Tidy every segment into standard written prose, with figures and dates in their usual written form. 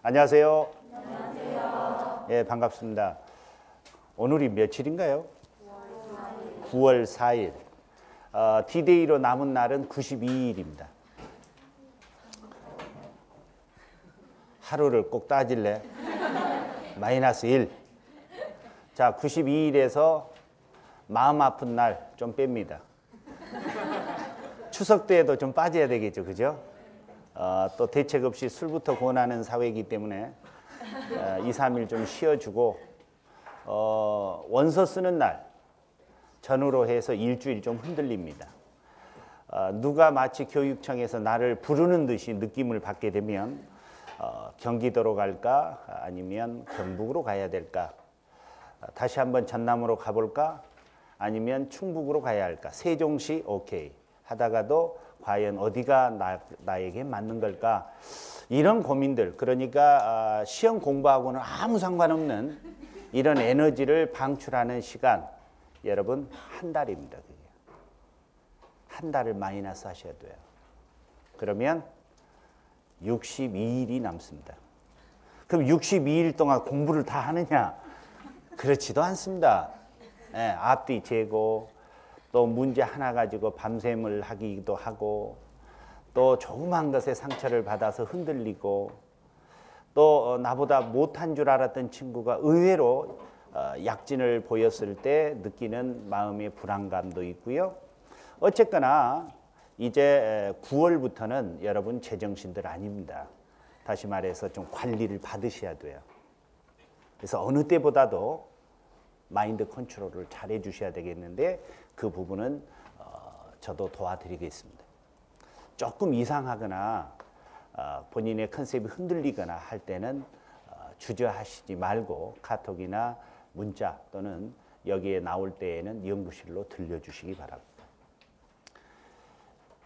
안녕하세요. 안녕하세요. 예, 반갑습니다. 오늘이 며칠인가요? 9월 4일. D-Day로 남은 날은 92일입니다. 하루를 꼭 따질래? 마이너스 1. 자, 92일에서 마음 아픈 날 좀 뺍니다. 추석 때에도 좀 빠져야 되겠죠, 그죠? 또 대책 없이 술부터 권하는 사회이기 때문에 2, 3일 좀 쉬어주고 원서 쓰는 날 전후로 해서 일주일 좀 흔들립니다. 누가 마치 교육청에서 나를 부르는 듯이 느낌을 받게 되면 경기도로 갈까 아니면 경북으로 가야 될까, 다시 한번 전남으로 가볼까 아니면 충북으로 가야 할까, 세종시 오케이 하다가도 과연 어디가 나에게 맞는 걸까, 이런 고민들, 그러니까 시험 공부하고는 아무 상관없는 이런 에너지를 방출하는 시간, 여러분 한 달입니다. 그게. 한 달을 마이너스 하셔야 돼요. 그러면 62일이 남습니다. 그럼 62일 동안 공부를 다 하느냐? 그렇지도 않습니다. 예, 앞뒤 재고, 또 문제 하나 가지고 밤샘을 하기도 하고, 또 조그만 것에 상처를 받아서 흔들리고, 또 나보다 못한 줄 알았던 친구가 의외로 약진을 보였을 때 느끼는 마음의 불안감도 있고요. 어쨌거나 이제 9월부터는 여러분 제정신들 아닙니다. 다시 말해서 좀 관리를 받으셔야 돼요. 그래서 어느 때보다도 마인드 컨트롤을 잘 해주셔야 되겠는데, 그 부분은 저도 도와드리겠습니다. 조금 이상하거나 본인의 컨셉이 흔들리거나 할 때는 주저하시지 말고 카톡이나 문자 또는 여기에 나올 때에는 연구실로 들려주시기 바랍니다.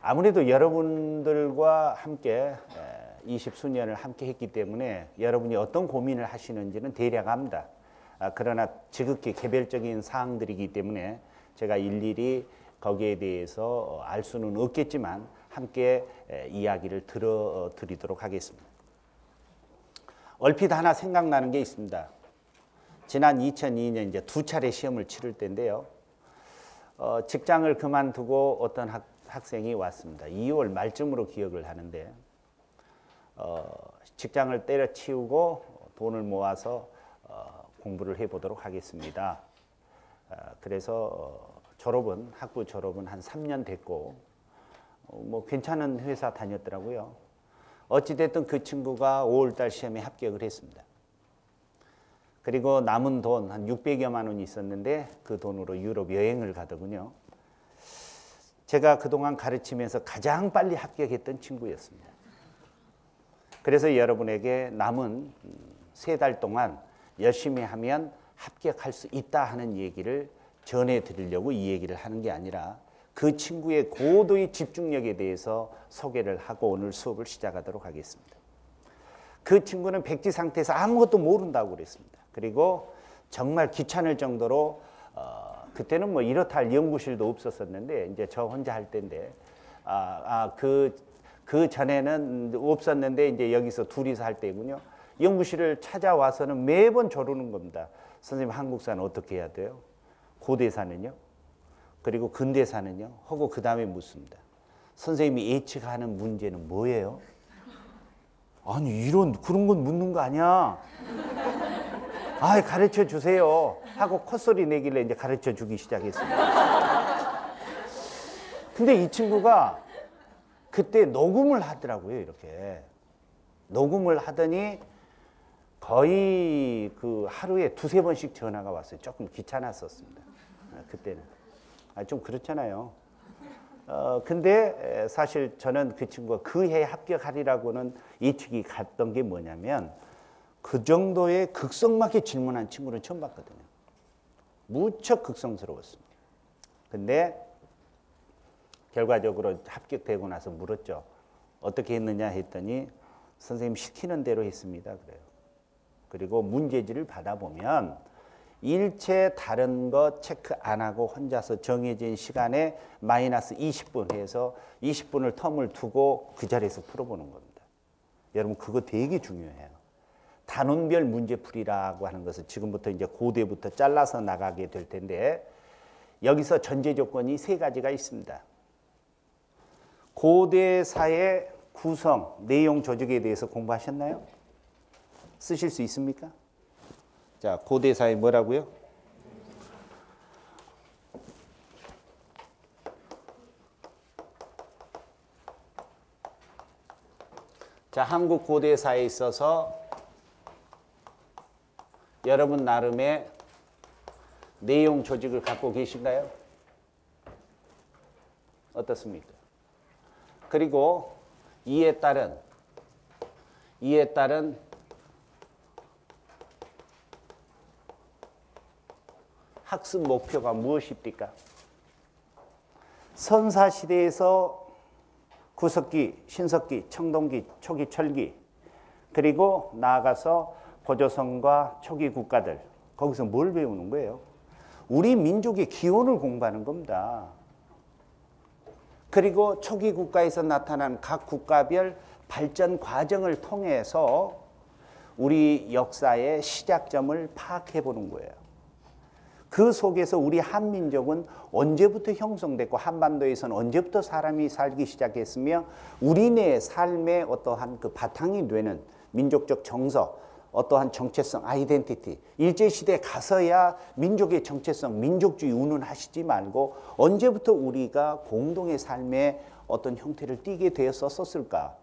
아무래도 여러분들과 함께 20수년을 함께 했기 때문에 여러분이 어떤 고민을 하시는지는 대략 압니다. 그러나 지극히 개별적인 사항들이기 때문에 제가 일일이 거기에 대해서 알 수는 없겠지만 함께 이야기를 들어드리도록 하겠습니다. 얼핏 하나 생각나는 게 있습니다. 지난 2002년 이제 2차례 시험을 치를 때인데요. 직장을 그만두고 어떤 학생이 왔습니다. 2월 말쯤으로 기억을 하는데, 직장을 때려치우고 돈을 모아서 공부를 해보도록 하겠습니다. 그래서 학부 졸업은 한 3년 됐고, 뭐 괜찮은 회사 다녔더라고요. 어찌됐든 그 친구가 5월달 시험에 합격을 했습니다. 그리고 남은 돈 한 600여만 원이 있었는데 그 돈으로 유럽 여행을 가더군요. 제가 그동안 가르치면서 가장 빨리 합격했던 친구였습니다. 그래서 여러분에게 남은 3달 동안 열심히 하면 합격할 수 있다 하는 얘기를 전해드리려고 이 얘기를 하는 게 아니라, 그 친구의 고도의 집중력에 대해서 소개를 하고 오늘 수업을 시작하도록 하겠습니다. 그 친구는 백지 상태에서 아무것도 모른다고 그랬습니다. 그리고 정말 귀찮을 정도로 그때는 뭐 이렇다 할 연구실도 없었었는데, 이제 저 혼자 할 때인데, 그 전에는 없었는데 이제 여기서 둘이서 할 때군요. 연구실을 찾아와서는 매번 조르는 겁니다. 선생님, 한국사는 어떻게 해야 돼요? 고대사는요? 그리고 근대사는요? 하고 그 다음에 묻습니다. 선생님이 예측하는 문제는 뭐예요? 아니, 그런 건 묻는 거 아니야. 가르쳐 주세요 하고 콧소리 내길래 이제 가르쳐 주기 시작했습니다. 근데 이 친구가 그때 녹음을 하더라고요. 이렇게 녹음을 하더니 거의 그 하루에 2, 3번씩 전화가 왔어요. 조금 귀찮았었습니다. 그때는. 좀 그렇잖아요. 근데 사실 저는 그 친구가 그 해에 합격하리라고는 예측이 갔던 게 뭐냐면, 그 정도의 극성맞게 질문한 친구는 처음 봤거든요. 무척 극성스러웠습니다. 근데 결과적으로 합격되고 나서 물었죠. 어떻게 했느냐 했더니, 선생님 시키는 대로 했습니다. 그래요. 그리고 문제지를 받아보면 일체 다른 거 체크 안 하고 혼자서 정해진 시간에 마이너스 20분 해서 20분을 텀을 두고 그 자리에서 풀어보는 겁니다. 여러분, 그거 되게 중요해요. 단원별 문제풀이라고 하는 것을 지금부터 이제 고대부터 잘라서 나가게 될 텐데 여기서 전제 조건이 세 가지가 있습니다. 고대사의 구성, 내용 조직에 대해서 공부하셨나요? 쓰실 수 있습니까? 자, 고대사의 뭐라고요? 자, 한국 고대사에 있어서 여러분 나름의 내용 조직을 갖고 계신가요? 어떻습니까? 그리고 이에 따른 학습 목표가 무엇입니까? 선사시대에서 구석기, 신석기, 청동기, 초기 철기, 그리고 나아가서 고조선과 초기 국가들, 거기서 뭘 배우는 거예요? 우리 민족의 기원을 공부하는 겁니다. 그리고 초기 국가에서 나타난 각 국가별 발전 과정을 통해서 우리 역사의 시작점을 파악해 보는 거예요. 그 속에서 우리 한민족은 언제부터 형성됐고 한반도에서는 언제부터 사람이 살기 시작했으며 우리네 삶의 어떠한 그 바탕이 되는 민족적 정서, 어떠한 정체성, 아이덴티티, 일제시대에 가서야 민족의 정체성, 민족주의 운운하시지 말고 언제부터 우리가 공동의 삶의 어떤 형태를 띠게 되었었을까?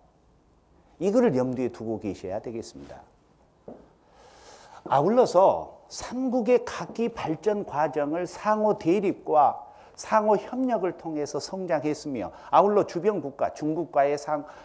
이거를 염두에 두고 계셔야 되겠습니다. 아울러서 삼국의 각기 발전 과정을 상호 대립과 상호 협력을 통해서 성장했으며 아울러 주변 국가, 중국과의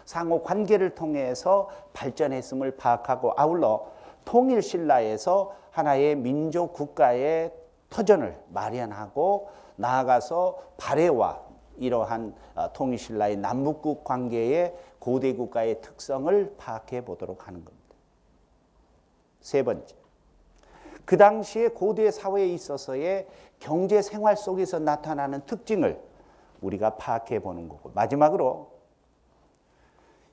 상호 관계를 통해서 발전했음을 파악하고 아울러 통일신라에서 하나의 민족 국가의 터전을 마련하고 나아가서 발해와 이러한 통일신라의 남북국 관계의 고대 국가의 특성을 파악해 보도록 하는 겁니다. 세 번째, 그 당시에 고대 사회에 있어서의 경제 생활 속에서 나타나는 특징을 우리가 파악해 보는 거고 마지막으로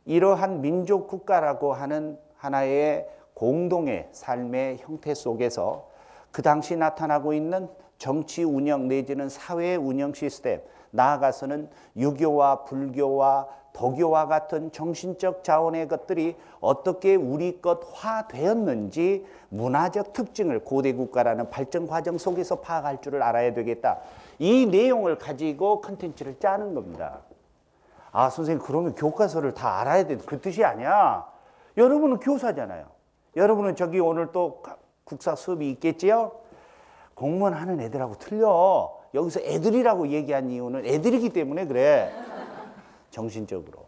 이러한 민족 국가라고 하는 하나의 공동의 삶의 형태 속에서 그 당시 나타나고 있는 정치 운영 내지는 사회 운영 시스템, 나아가서는 유교와 불교와 도교와 같은 정신적 자원의 것들이 어떻게 우리 것화되었는지 문화적 특징을 고대 국가라는 발전 과정 속에서 파악할 줄을 알아야 되겠다. 이 내용을 가지고 컨텐츠를 짜는 겁니다. 아, 선생님 그러면 교과서를 다 알아야 돼. 그 뜻이 아니야. 여러분은 교사잖아요. 여러분은 저기 오늘 또 국사 수업이 있겠지요? 공무원 하는 애들하고 틀려. 여기서 애들이라고 얘기한 이유는 애들이기 때문에 그래. 정신적으로.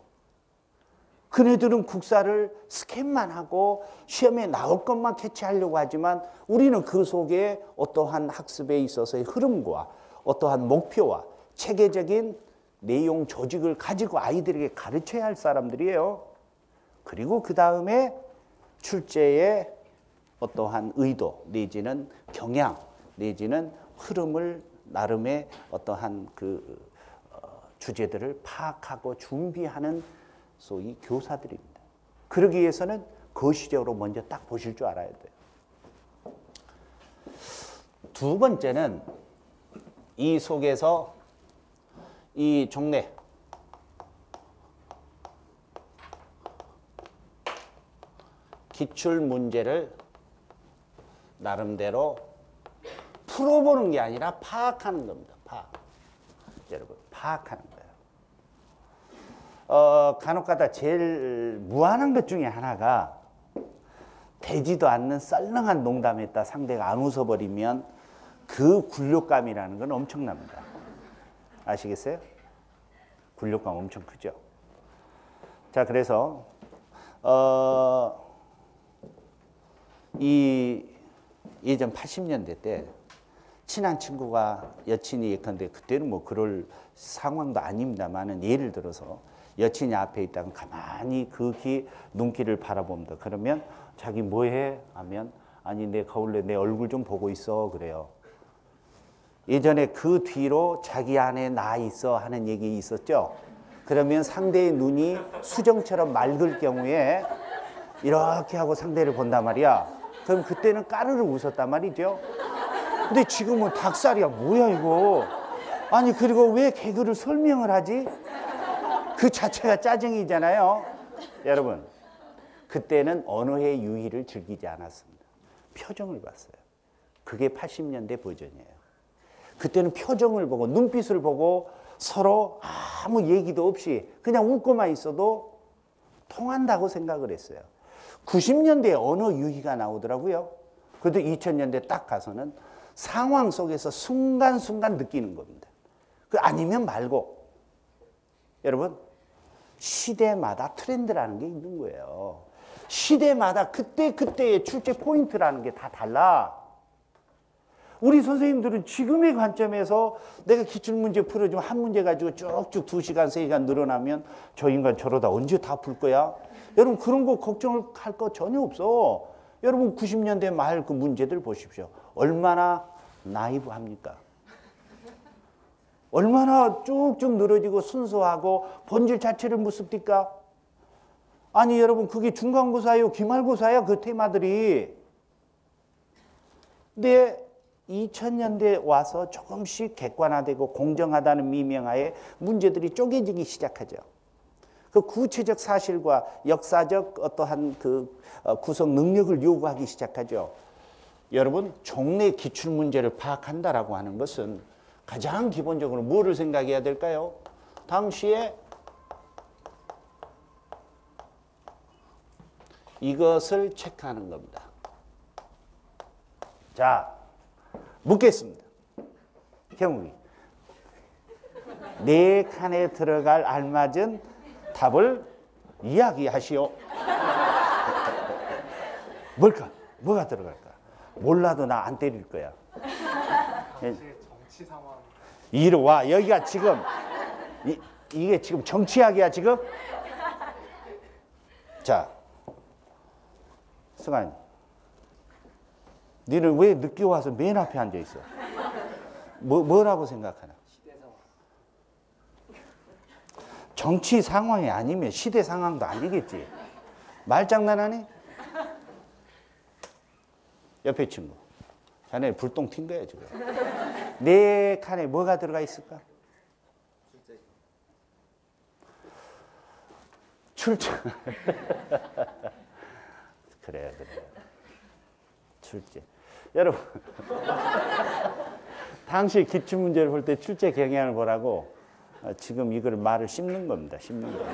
그네들은 국사를 스캔만 하고 시험에 나올 것만 캐치하려고 하지만 우리는 그 속에 어떠한 학습에 있어서의 흐름과 어떠한 목표와 체계적인 내용 조직을 가지고 아이들에게 가르쳐야 할 사람들이에요. 그리고 그 다음에 출제의 어떠한 의도 내지는 경향 내지는 흐름을 나름의 어떠한 그 주제들을 파악하고 준비하는 소위 교사들입니다. 그러기 위해서는 거시적으로 먼저 딱 보실 줄 알아야 돼요. 두 번째는 이 속에서 이 종래 기출 문제를 나름대로 풀어보는 게 아니라 파악하는 겁니다. 파악. 여러분, 파악하는 거예요. 간혹가다 제일 무한한 것 중에 하나가 되지도 않는 썰렁한 농담했다 상대가 안 웃어버리면 그 굴욕감이라는 건 엄청납니다. 아시겠어요? 굴욕감 엄청 크죠. 자, 그래서 이 예전 80년대 때 친한 친구가 여친이 예컨대 그때는 뭐 그럴 상황도 아닙니다만은 예를 들어서 여친이 앞에 있다가 가만히 그 눈길을 바라봅니다. 그러면 자기 뭐해? 하면 아니 내 거울에 내 얼굴 좀 보고 있어 그래요. 예전에 그 뒤로 자기 안에 나 있어 하는 얘기 있었죠. 그러면 상대의 눈이 수정처럼 맑을 경우에 이렇게 하고 상대를 본단 말이야. 그럼 그때는 까르르 웃었단 말이죠. 근데 지금은 닭살이야. 뭐야 이거. 아니 그리고 왜 개그를 설명을 하지? 그 자체가 짜증이잖아요. 여러분, 그때는 언어의 유희를 즐기지 않았습니다. 표정을 봤어요. 그게 80년대 버전이에요. 그때는 표정을 보고 눈빛을 보고 서로 아무 얘기도 없이 그냥 웃고만 있어도 통한다고 생각을 했어요. 90년대에 언어 유희가 나오더라고요. 그래도 2000년대 딱 가서는 상황 속에서 순간순간 느끼는 겁니다. 그 아니면 말고. 여러분, 시대마다 트렌드라는 게 있는 거예요. 시대마다 그때그때의 출제 포인트라는 게 다 달라. 우리 선생님들은 지금의 관점에서 내가 기출문제 풀어주면 한 문제 가지고 쭉쭉 2시간, 3시간 늘어나면 저 인간 저러다 언제 다 풀 거야? 여러분 그런 거 걱정을 할 거 전혀 없어. 여러분 90년대 말 그 문제들 보십시오. 얼마나 나이브합니까? 얼마나 쭉쭉 늘어지고 순수하고 본질 자체를 무섭니까? 아니 여러분 그게 중간고사예요? 기말고사야? 그 테마들이. 근데 2000년대 와서 조금씩 객관화되고 공정하다는 미명하에 문제들이 쪼개지기 시작하죠. 그 구체적 사실과 역사적 어떠한 그 구성 능력을 요구하기 시작하죠. 여러분, 종래 기출문제를 파악한다라고 하는 것은 가장 기본적으로 뭐를 생각해야 될까요? 당시에 이것을 체크하는 겁니다. 자, 묻겠습니다. 경욱이 네 칸에 들어갈 알맞은 답을 이야기하시오. 뭘까? 뭐가 들어갈까? 몰라도 나 안 때릴 거야. 정치 상황. 이리 와. 여기가 지금 이게 지금 정치학이야 지금? 자, 승환이, 너는 왜 늦게 와서 맨 앞에 앉아 있어? 뭐라고 생각하나? 시대 상황. 정치 상황이 아니면 시대 상황도 아니겠지. 말장난하니? 옆에 친구, 자네 불똥 튄 거야 지금. 네 칸에 뭐가 들어가 있을까? 출제. 그래요. 출제. 여러분, 당시 기출문제를 볼 때 출제 경향을 보라고 지금 이걸 말을 씹는 겁니다. 씹는 거.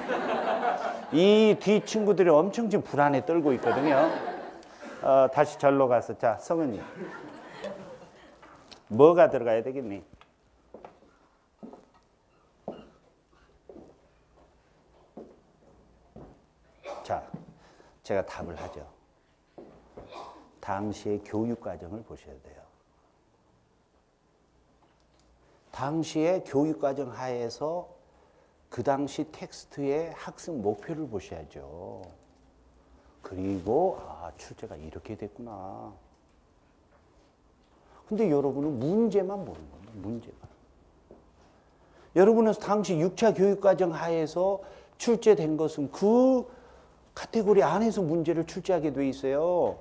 이 뒤 친구들이 엄청 지금 불안에 떨고 있거든요. 다시 절로 가서, 자, 성은이, 뭐가 들어가야 되겠니? 자, 제가 답을 하죠. 당시의 교육과정을 보셔야 돼요. 당시의 교육과정 하에서 그 당시 텍스트의 학습 목표를 보셔야죠. 그리고 출제가 이렇게 됐구나. 근데 여러분은 문제만 보는 겁니다. 문제만. 여러분은 당시 6차 교육과정 하에서 출제된 것은 그 카테고리 안에서 문제를 출제하게 돼 있어요.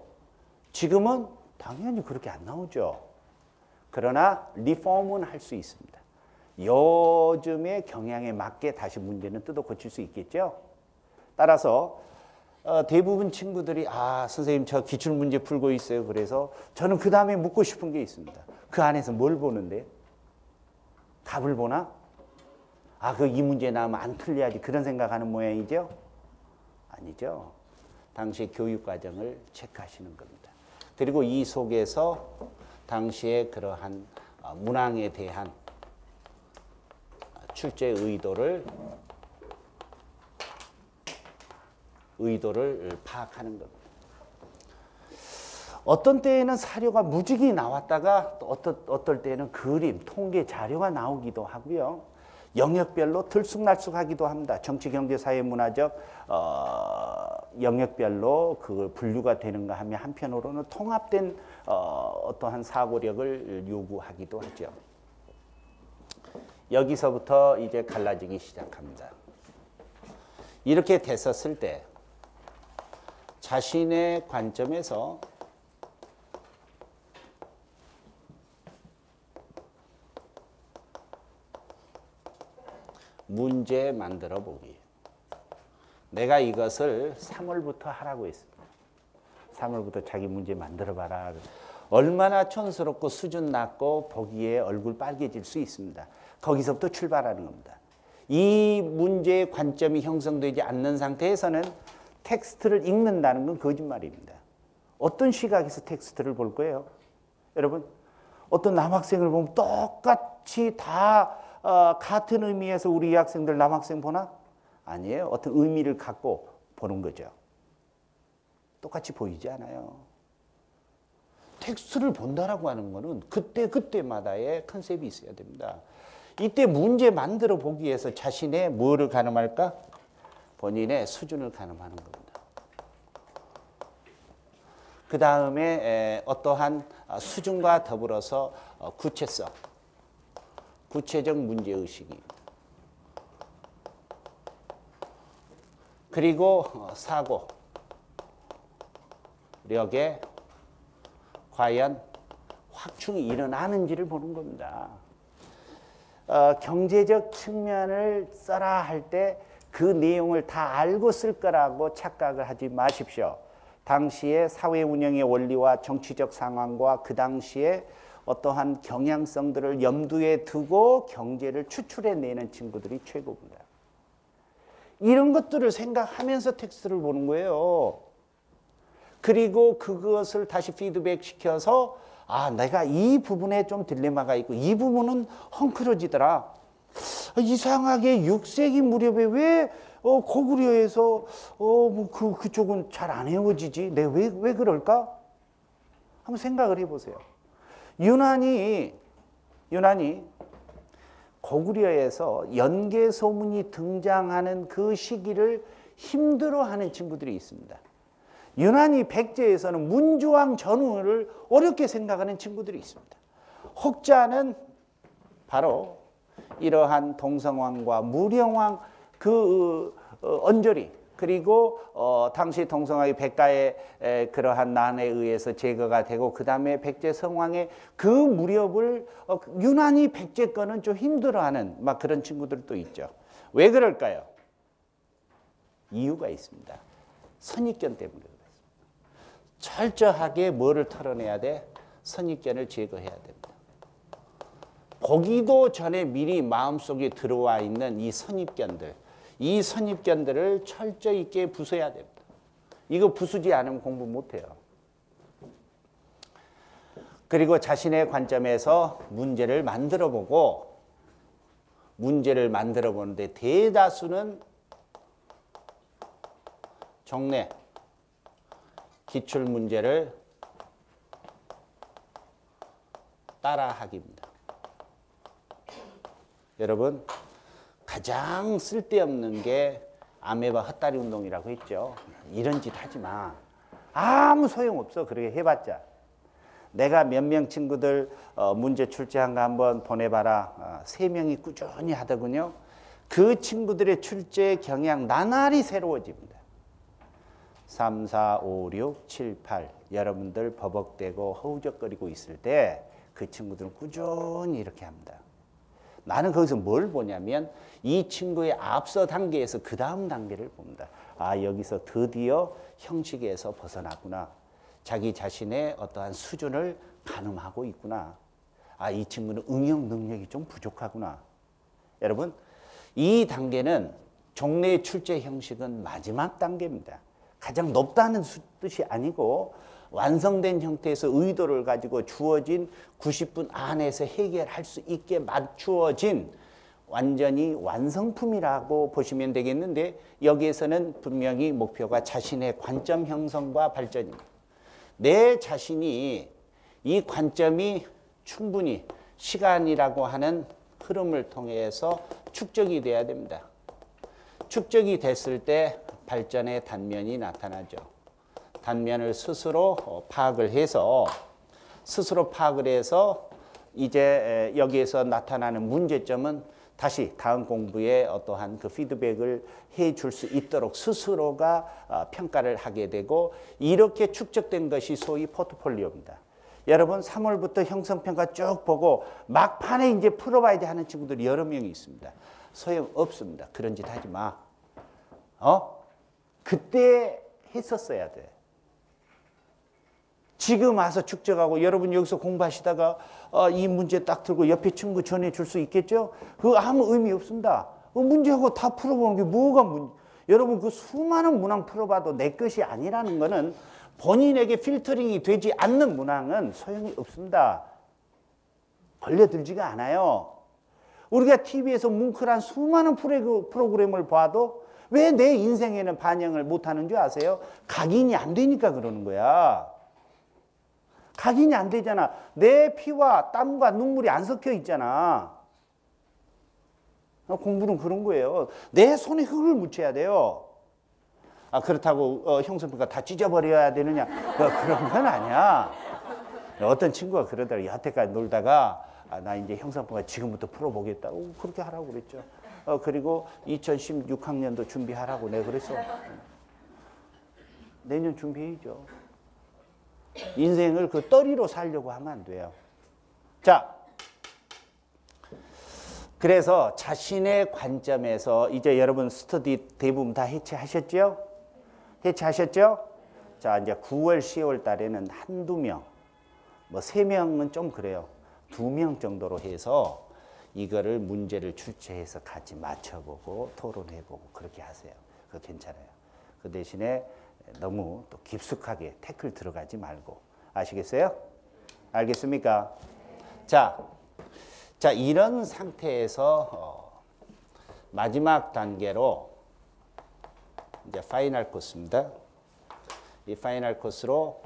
지금은 당연히 그렇게 안 나오죠. 그러나 리폼은 할 수 있습니다. 요즘의 경향에 맞게 다시 문제는 뜯어 고칠 수 있겠죠. 따라서 대부분 친구들이 선생님 저 기출문제 풀고 있어요. 그래서 저는 그 다음에 묻고 싶은 게 있습니다. 그 안에서 뭘 보는데? 답을 보나? 그 이 문제 나오면 안 틀려야지, 그런 생각하는 모양이죠? 아니죠. 당시 교육과정을 체크하시는 겁니다. 그리고 이 속에서 당시의 그러한 문항에 대한 출제 의도를 파악하는 겁니다. 어떤 때에는 사료가 무직이 나왔다가 또 어떨 때는 그림, 통계, 자료가 나오기도 하고요. 영역별로 들쑥날쑥하기도 합니다. 정치, 경제, 사회, 문화적 영역별로 그 분류가 되는가 하면 한편으로는 통합된 어떠한 사고력을 요구하기도 하죠. 여기서부터 이제 갈라지기 시작합니다. 이렇게 됐었을 때, 자신의 관점에서 문제 만들어 보기. 내가 이것을 3월부터 하라고 했습니다. 3월부터 자기 문제 만들어 봐라. 얼마나 촌스럽고 수준 낮고 보기에 얼굴 빨개질 수 있습니다. 거기서부터 출발하는 겁니다. 이 문제의 관점이 형성되지 않는 상태에서는 텍스트를 읽는다는 건 거짓말입니다. 어떤 시각에서 텍스트를 볼 거예요? 여러분, 어떤 남학생을 보면 똑같이 다 같은 의미에서 우리 이 학생들 남학생 보나? 아니에요. 어떤 의미를 갖고 보는 거죠. 똑같이 보이지 않아요. 텍스트를 본다라고 하는 거는 그때마다의 컨셉이 있어야 됩니다. 이때 문제 만들어 보기 위해서 자신의 뭐를 가늠할까? 본인의 수준을 가늠하는 겁니다. 그 다음에 어떠한 수준과 더불어서 구체성, 구체적 문제의식이, 그리고 사고력에 과연 확충이 일어나는지를 보는 겁니다. 경제적 측면을 써라 할 때 그 내용을 다 알고 쓸 거라고 착각을 하지 마십시오. 당시의 사회 운영의 원리와 정치적 상황과 그 당시에 어떠한 경향성들을 염두에 두고 경제를 추출해내는 친구들이 최고입니다. 이런 것들을 생각하면서 텍스트를 보는 거예요. 그리고 그것을 다시 피드백 시켜서 내가 이 부분에 좀 딜레마가 있고 이 부분은 헝클어지더라. 이상하게 6세기 무렵에 왜 고구려에서 그쪽은 잘 안 헤어지지? 내가 왜 그럴까? 한번 생각을 해보세요. 유난히 고구려에서 연개 소문이 등장하는 그 시기를 힘들어하는 친구들이 있습니다. 유난히 백제에서는 문주왕 전후를 어렵게 생각하는 친구들이 있습니다. 혹자는 바로 이러한 동성왕과 무령왕 그 언저리, 그리고 당시 동성왕이 백가의 그러한 난에 의해서 제거가 되고 그 다음에 백제 성왕의 그 무렵을 유난히 백제권은 좀 힘들어하는 막 그런 친구들도 있죠. 왜 그럴까요? 이유가 있습니다. 선입견 때문에 그렇습니다. 철저하게 뭐를 털어내야 돼? 선입견을 제거해야 됩니다. 보기도 전에 미리 마음속에 들어와 있는 이 선입견들을 철저히 있게 부숴야 됩니다. 이거 부수지 않으면 공부 못해요. 그리고 자신의 관점에서 문제를 만들어 보고, 문제를 만들어 보는데 대다수는 종래 기출문제를 따라하기입니다. 여러분, 가장 쓸데없는 게 아메바 헛다리 운동이라고 했죠. 이런 짓 하지 마. 아무 소용없어. 그렇게 해봤자. 내가 몇 명 친구들 문제 출제한 거 한번 보내봐라. 3명이 꾸준히 하더군요. 그 친구들의 출제 경향 나날이 새로워집니다. 3, 4, 5, 6, 7, 8 여러분들 버벅대고 허우적거리고 있을 때 그 친구들은 꾸준히 이렇게 합니다. 나는 거기서 뭘 보냐면 이 친구의 앞서 단계에서 그 다음 단계를 봅니다. 여기서 드디어 형식에서 벗어났구나. 자기 자신의 어떠한 수준을 가늠하고 있구나. 이 친구는 응용 능력이 좀 부족하구나. 여러분, 이 단계는 종래 출제 형식은 마지막 단계입니다. 가장 높다는 뜻이 아니고 완성된 형태에서 의도를 가지고 주어진 90분 안에서 해결할 수 있게 맞추어진 완전히 완성품이라고 보시면 되겠는데, 여기에서는 분명히 목표가 자신의 관점 형성과 발전입니다. 내 자신이 이 관점이 충분히 시간이라고 하는 흐름을 통해서 축적이 돼야 됩니다. 축적이 됐을 때 발전의 단면이 나타나죠. 단면을 스스로 파악을 해서 이제 여기에서 나타나는 문제점은 다시 다음 공부에 어떠한 그 피드백을 해줄 수 있도록 스스로가 평가를 하게 되고 이렇게 축적된 것이 소위 포트폴리오입니다. 여러분 3월부터 형성평가 쭉 보고 막판에 이제 풀어봐야지 하는 친구들이 여러 명이 있습니다. 소용없습니다. 그런 짓 하지 마. 그때 했었어야 돼. 지금 와서 축적하고 여러분 여기서 공부하시다가 이 문제 딱 들고 옆에 친구 전해줄 수 있겠죠? 그거 아무 의미 없습니다. 문제하고 다 풀어보는 게 뭐가 문제? 여러분 그 수많은 문항 풀어봐도 내 것이 아니라는 거는 본인에게 필터링이 되지 않는 문항은 소용이 없습니다. 걸려들지가 않아요. 우리가 TV에서 뭉클한 수많은 프로그램을 봐도 왜 내 인생에는 반영을 못하는 줄 아세요? 각인이 안 되니까 그러는 거야. 각인이 안 되잖아. 내 피와 땀과 눈물이 안 섞여 있잖아. 공부는 그런 거예요. 내 손에 흙을 묻혀야 돼요. 그렇다고 형성평가 다 찢어버려야 되느냐? 그런 건 아니야. 어떤 친구가 그러더라고요. 여태까지 놀다가 나 이제 형성평가 지금부터 풀어보겠다고 그렇게 하라고 그랬죠. 그리고 2016학년도 준비하라고 내가 그랬어. 내년 준비해야죠. 인생을 그 떨이로 살려고 하면 안 돼요. 자, 그래서 자신의 관점에서 이제 여러분 스터디 대부분 다 해체하셨죠? 해체하셨죠? 자, 이제 9월, 10월 달에는 한두 명, 뭐 3명은 좀 그래요. 2명 정도로 해서 이거를 문제를 출제해서 같이 맞춰보고 토론해보고 그렇게 하세요. 그거 괜찮아요. 그 대신에 너무 또 깊숙하게 태클 들어가지 말고. 아시겠어요? 알겠습니까? 자, 이런 상태에서 마지막 단계로 이제 파이널 코스입니다. 이 파이널 코스로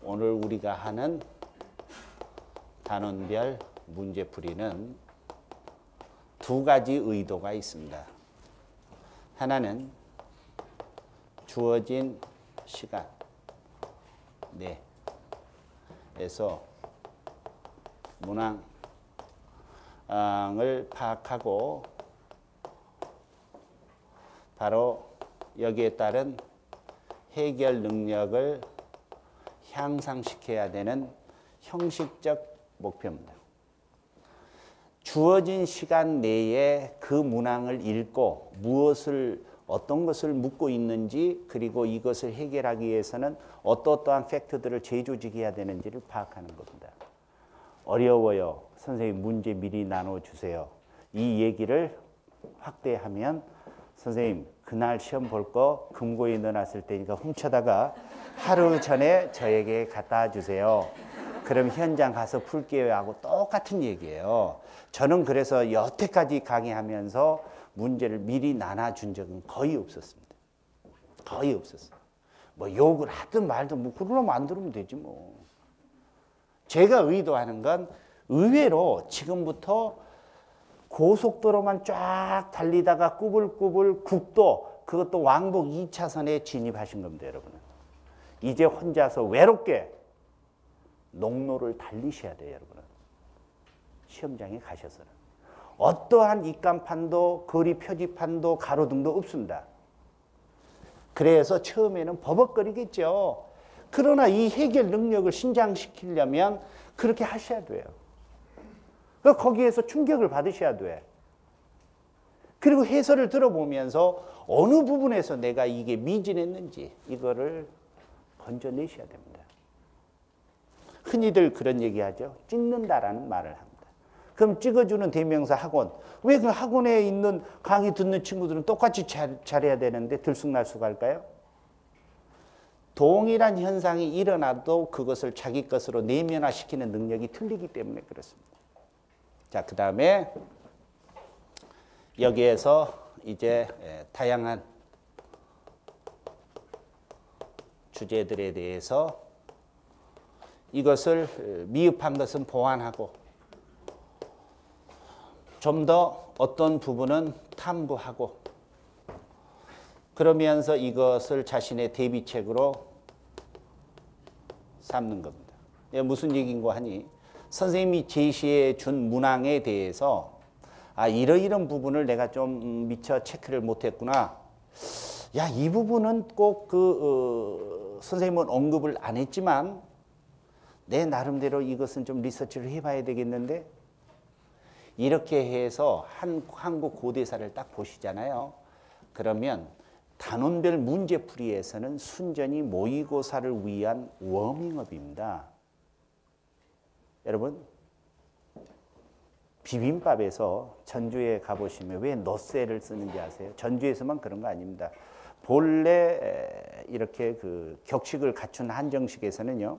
오늘 우리가 하는 단원별 문제풀이는 두 가지 의도가 있습니다. 하나는 주어진 시간 내에서 문항을 파악하고 바로 여기에 따른 해결 능력을 향상시켜야 되는 형식적 목표입니다. 주어진 시간 내에 그 문항을 읽고 어떤 것을 묻고 있는지 그리고 이것을 해결하기 위해서는 어떠한 팩트들을 재조직해야 되는지를 파악하는 겁니다. 어려워요. 선생님 문제 미리 나눠주세요. 이 얘기를 확대하면 선생님 그날 시험 볼 거 금고에 넣어놨을 테니까 훔쳐다가 하루 전에 저에게 갖다 주세요. 그럼 현장 가서 풀게요 하고 똑같은 얘기예요. 저는 그래서 여태까지 강의하면서 문제를 미리 나눠준 적은 거의 없었습니다. 거의 없었어요. 뭐 욕을 하든 말든 뭐 그러면 안 들으면 되지 뭐. 제가 의도하는 건 의외로 지금부터 고속도로만 쫙 달리다가 꾸불꾸불 국도 그것도 왕복 2차선에 진입하신 겁니다. 여러분은. 이제 혼자서 외롭게 농로를 달리셔야 돼요. 여러분은. 시험장에 가셔서는. 어떠한 입간판도 거리 표지판도 가로등도 없습니다. 그래서 처음에는 버벅거리겠죠. 그러나 이 해결 능력을 신장시키려면 그렇게 하셔야 돼요. 거기에서 충격을 받으셔야 돼. 그리고 해설을 들어보면서 어느 부분에서 내가 이게 미진했는지 이거를 건져내셔야 됩니다. 흔히들 그런 얘기하죠. 찍는다라는 말을 합니다. 그럼 찍어주는 대명사 학원. 왜 그 학원에 있는 강의 듣는 친구들은 똑같이 잘해야 되는데 들쑥날쑥할까요? 동일한 현상이 일어나도 그것을 자기 것으로 내면화시키는 능력이 틀리기 때문에 그렇습니다. 자, 그 다음에 여기에서 이제 다양한 주제들에 대해서 이것을 미흡한 것은 보완하고 좀 더 어떤 부분은 탐구하고 그러면서 이것을 자신의 대비책으로 삼는 겁니다. 무슨 얘기인고 하니 선생님이 제시해 준 문항에 대해서 아, 이런 부분을 내가 좀 미처 체크를 못했구나. 야, 이 부분은 꼭 선생님은 언급을 안 했지만 내 나름대로 이것은 좀 리서치를 해봐야 되겠는데, 이렇게 해서 한국 고대사를 딱 보시잖아요. 그러면 단원별 문제풀이에서는 순전히 모의고사를 위한 워밍업입니다. 여러분, 비빔밥에서 전주에 가보시면 왜 넛새를 쓰는지 아세요? 전주에서만 그런 거 아닙니다. 본래 이렇게 그 격식을 갖춘 한정식에서는요,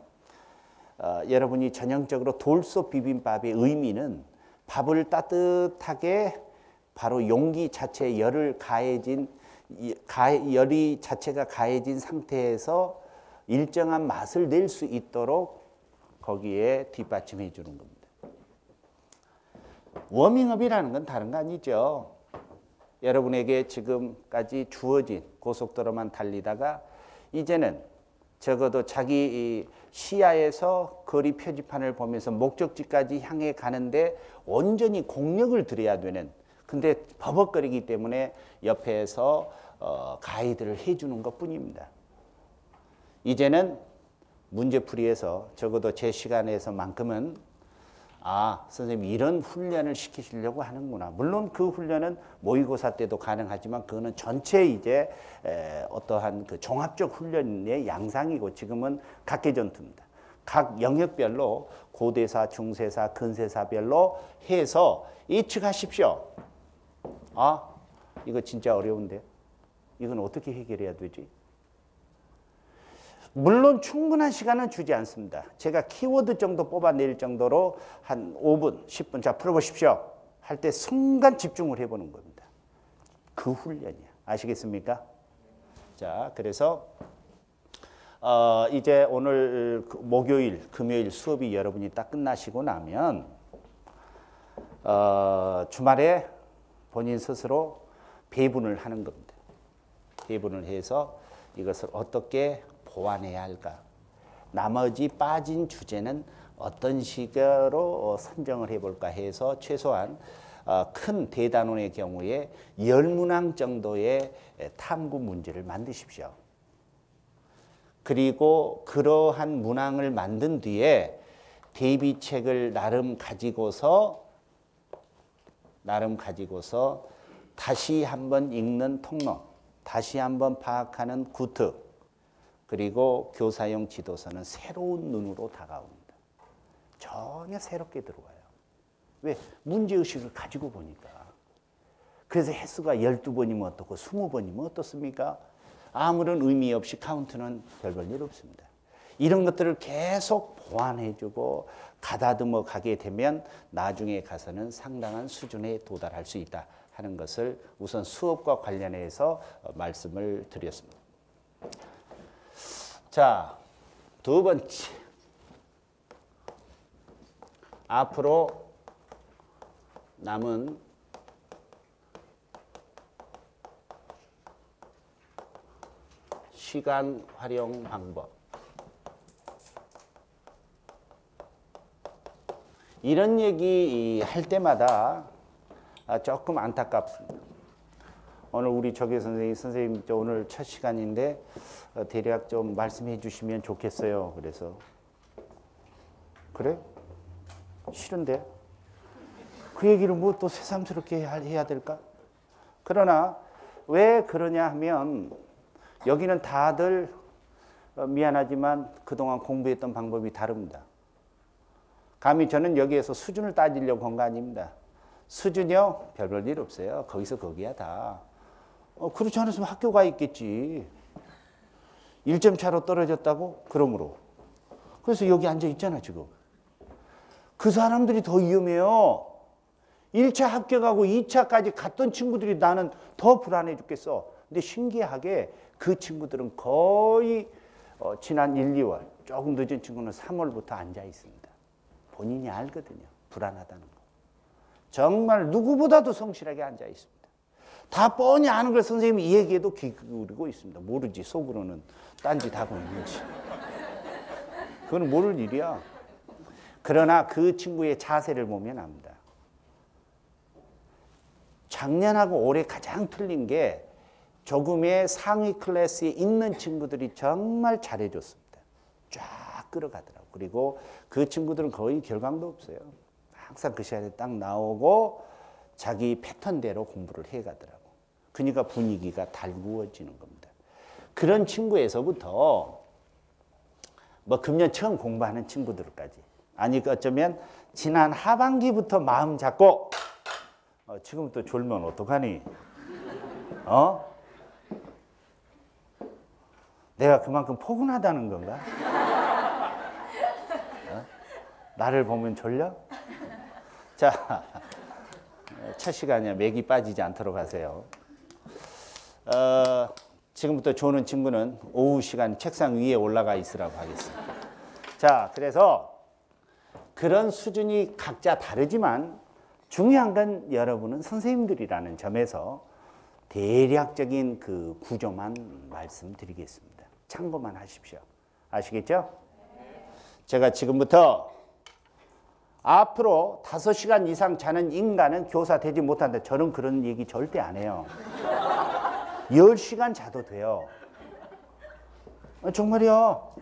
여러분이 전형적으로 돌솥 비빔밥의 의미는 밥을 따뜻하게 바로 용기 자체에 열이 자체가 가해진 상태에서 일정한 맛을 낼 수 있도록 거기에 뒷받침해 주는 겁니다. 워밍업이라는 건 다른 거 아니죠. 여러분에게 지금까지 주어진 고속도로만 달리다가 이제는 적어도 자기 시야에서 거리 표지판을 보면서 목적지까지 향해 가는데 온전히 공력을 들여야 되는, 근데 버벅거리기 때문에 옆에서 가이드를 해주는 것 뿐입니다. 이제는 문제풀이에서 적어도 제 시간에서만큼은 아, 선생님 이런 훈련을 시키시려고 하는구나. 물론 그 훈련은 모의고사 때도 가능하지만 그거는 전체 이제 어떠한 그 종합적 훈련의 양상이고, 지금은 각계전투입니다. 각 영역별로 고대사, 중세사, 근세사별로 해서 예측하십시오. 아, 이거 진짜 어려운데 이건 어떻게 해결해야 되지? 물론 충분한 시간은 주지 않습니다. 제가 키워드 정도 뽑아낼 정도로 한 5분, 10분, 자 풀어보십시오 할 때 순간 집중을 해보는 겁니다. 그 훈련이야. 아시겠습니까? 자, 그래서 이제 오늘 목요일, 금요일 수업이 여러분이 딱 끝나시고 나면 주말에 본인 스스로 배분을 하는 겁니다. 배분을 해서 이것을 어떻게 보완해야 할까? 나머지 빠진 주제는 어떤 식으로 선정을 해볼까 해서 최소한 큰 대단원의 경우에 10문항 정도의 탐구 문제를 만드십시오. 그리고 그러한 문항을 만든 뒤에 대비책을 나름 가지고서 다시 한번 읽는 통론, 다시 한번 파악하는 구특, 그리고 교사용 지도서는 새로운 눈으로 다가옵니다. 전혀 새롭게 들어와요. 왜? 문제의식을 가지고 보니까. 그래서 횟수가 12번이면 어떻고 20번이면 어떻습니까? 아무런 의미 없이 카운트는 별 볼 일 없습니다. 이런 것들을 계속 보완해주고 가다듬어 가게 되면 나중에 가서는 상당한 수준에 도달할 수 있다 하는 것을 우선 수업과 관련해서 말씀을 드렸습니다. 자, 두 번째. 앞으로 남은 시간 활용 방법. 이런 얘기 할 때마다 조금 안타깝습니다. 오늘 우리 조교 선생님 오늘 첫 시간인데 대략 좀 말씀해 주시면 좋겠어요. 그래서 그래? 싫은데? 그 얘기를 뭐 또 새삼스럽게 해야 될까? 그러나 왜 그러냐 하면 여기는 다들 미안하지만 그동안 공부했던 방법이 다릅니다. 감히 저는 여기에서 수준을 따지려고 한 거 아닙니다. 수준이요? 별 볼 일 없어요. 거기서 거기야 다. 그렇지 않았으면 학교가 있겠지. 1점 차로 떨어졌다고? 그러므로. 그래서 여기 앉아 있잖아 지금. 그 사람들이 더 위험해요. 1차 합격하고 2차까지 갔던 친구들이 나는 더 불안해 죽겠어. 근데 신기하게 그 친구들은 거의 지난 1, 2월, 조금 늦은 친구는 3월부터 앉아 있습니다. 본인이 알거든요. 불안하다는 거. 정말 누구보다도 성실하게 앉아 있습니다. 다 뻔히 아는 걸 선생님이 이 얘기에도 귀 기울이고 있습니다. 모르지. 속으로는 딴짓 하고 있는지. 그건 모를 일이야. 그러나 그 친구의 자세를 보면 압니다. 작년하고 올해 가장 틀린 게 조금의 상위 클래스에 있는 친구들이 정말 잘해줬습니다. 쫙 끌어가더라고. 그리고 그 친구들은 거의 결강도 없어요. 항상 그 시간에 딱 나오고 자기 패턴대로 공부를 해가더라고. 그러니까 분위기가 달구어지는 겁니다. 그런 친구에서부터 뭐 금년 처음 공부하는 친구들까지, 아니 어쩌면 지난 하반기부터 마음 잡고 지금부터 졸면 어떡하니? 내가 그만큼 포근하다는 건가? 나를 보면 졸려? 자, 첫 시간이야. 맥이 빠지지 않도록 하세요. 지금부터 조는 친구는 오후 시간 책상 위에 올라가 있으라고 하겠습니다. 자, 그래서 그런 수준이 각자 다르지만 중요한 건 여러분은 선생님들이라는 점에서 대략적인 그 구조만 말씀드리겠습니다. 참고만 하십시오. 아시겠죠? 제가 지금부터 앞으로 5시간 이상 자는 인간은 교사 되지 못한다. 저는 그런 얘기 절대 안 해요. 10시간 자도 돼요. 정말요.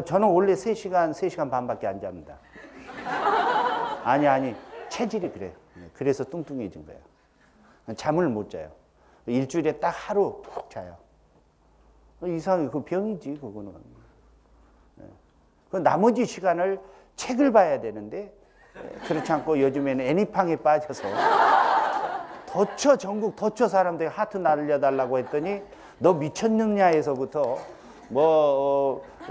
저는 원래 3시간 반밖에 안 잡니다. 아니, 체질이 그래요. 그래서 뚱뚱해진 거예요. 잠을 못 자요. 일주일에 딱 하루 푹 자요. 이상하게 그 병이지, 그거는. 그 나머지 시간을 책을 봐야 되는데, 그렇지 않고 요즘에는 애니팡에 빠져서 전국 도처 사람들이 하트 날려달라고 했더니 너 미쳤느냐 해서부터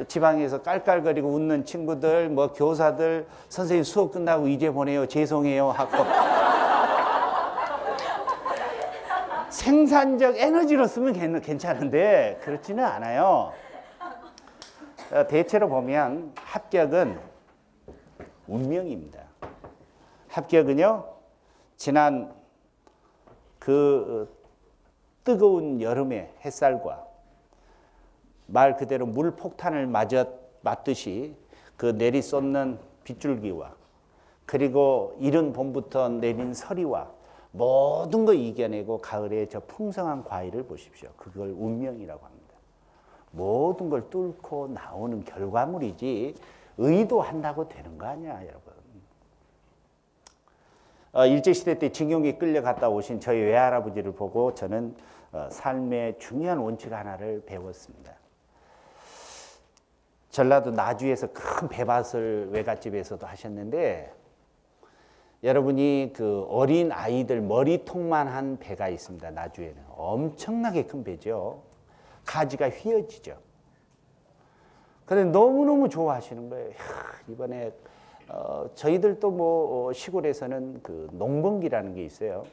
지방에서 깔깔거리고 웃는 친구들, 교사들, 선생님 수업 끝나고 이제 보내요, 죄송해요 하고 생산적 에너지로 쓰면 괜찮은데 그렇지는 않아요. 대체로 보면 합격은 운명입니다. 합격은요, 지난 그 뜨거운 여름의 햇살과 말 그대로 물폭탄을 맞듯이 그 내리쏟는 빗줄기와 그리고 이른 봄부터 내린 서리와 모든 거 이겨내고 가을에 저 풍성한 과일을 보십시오. 그걸 운명이라고 합니다. 모든 걸 뚫고 나오는 결과물이지 의도한다고 되는 거 아니야, 여러분. 일제시대 때 징용기 끌려갔다 오신 저희 외할아버지를 보고 저는 삶의 중요한 원칙 하나를 배웠습니다. 전라도 나주에서 큰 배밭을 외갓집에서도 하셨는데, 여러분이 그 어린 아이들 머리통만 한 배가 있습니다. 나주에는 엄청나게 큰 배죠. 가지가 휘어지죠. 그런데 너무너무 좋아하시는 거예요. 이번에 저희들도 시골에서는 그 농번기라는 게 있어요.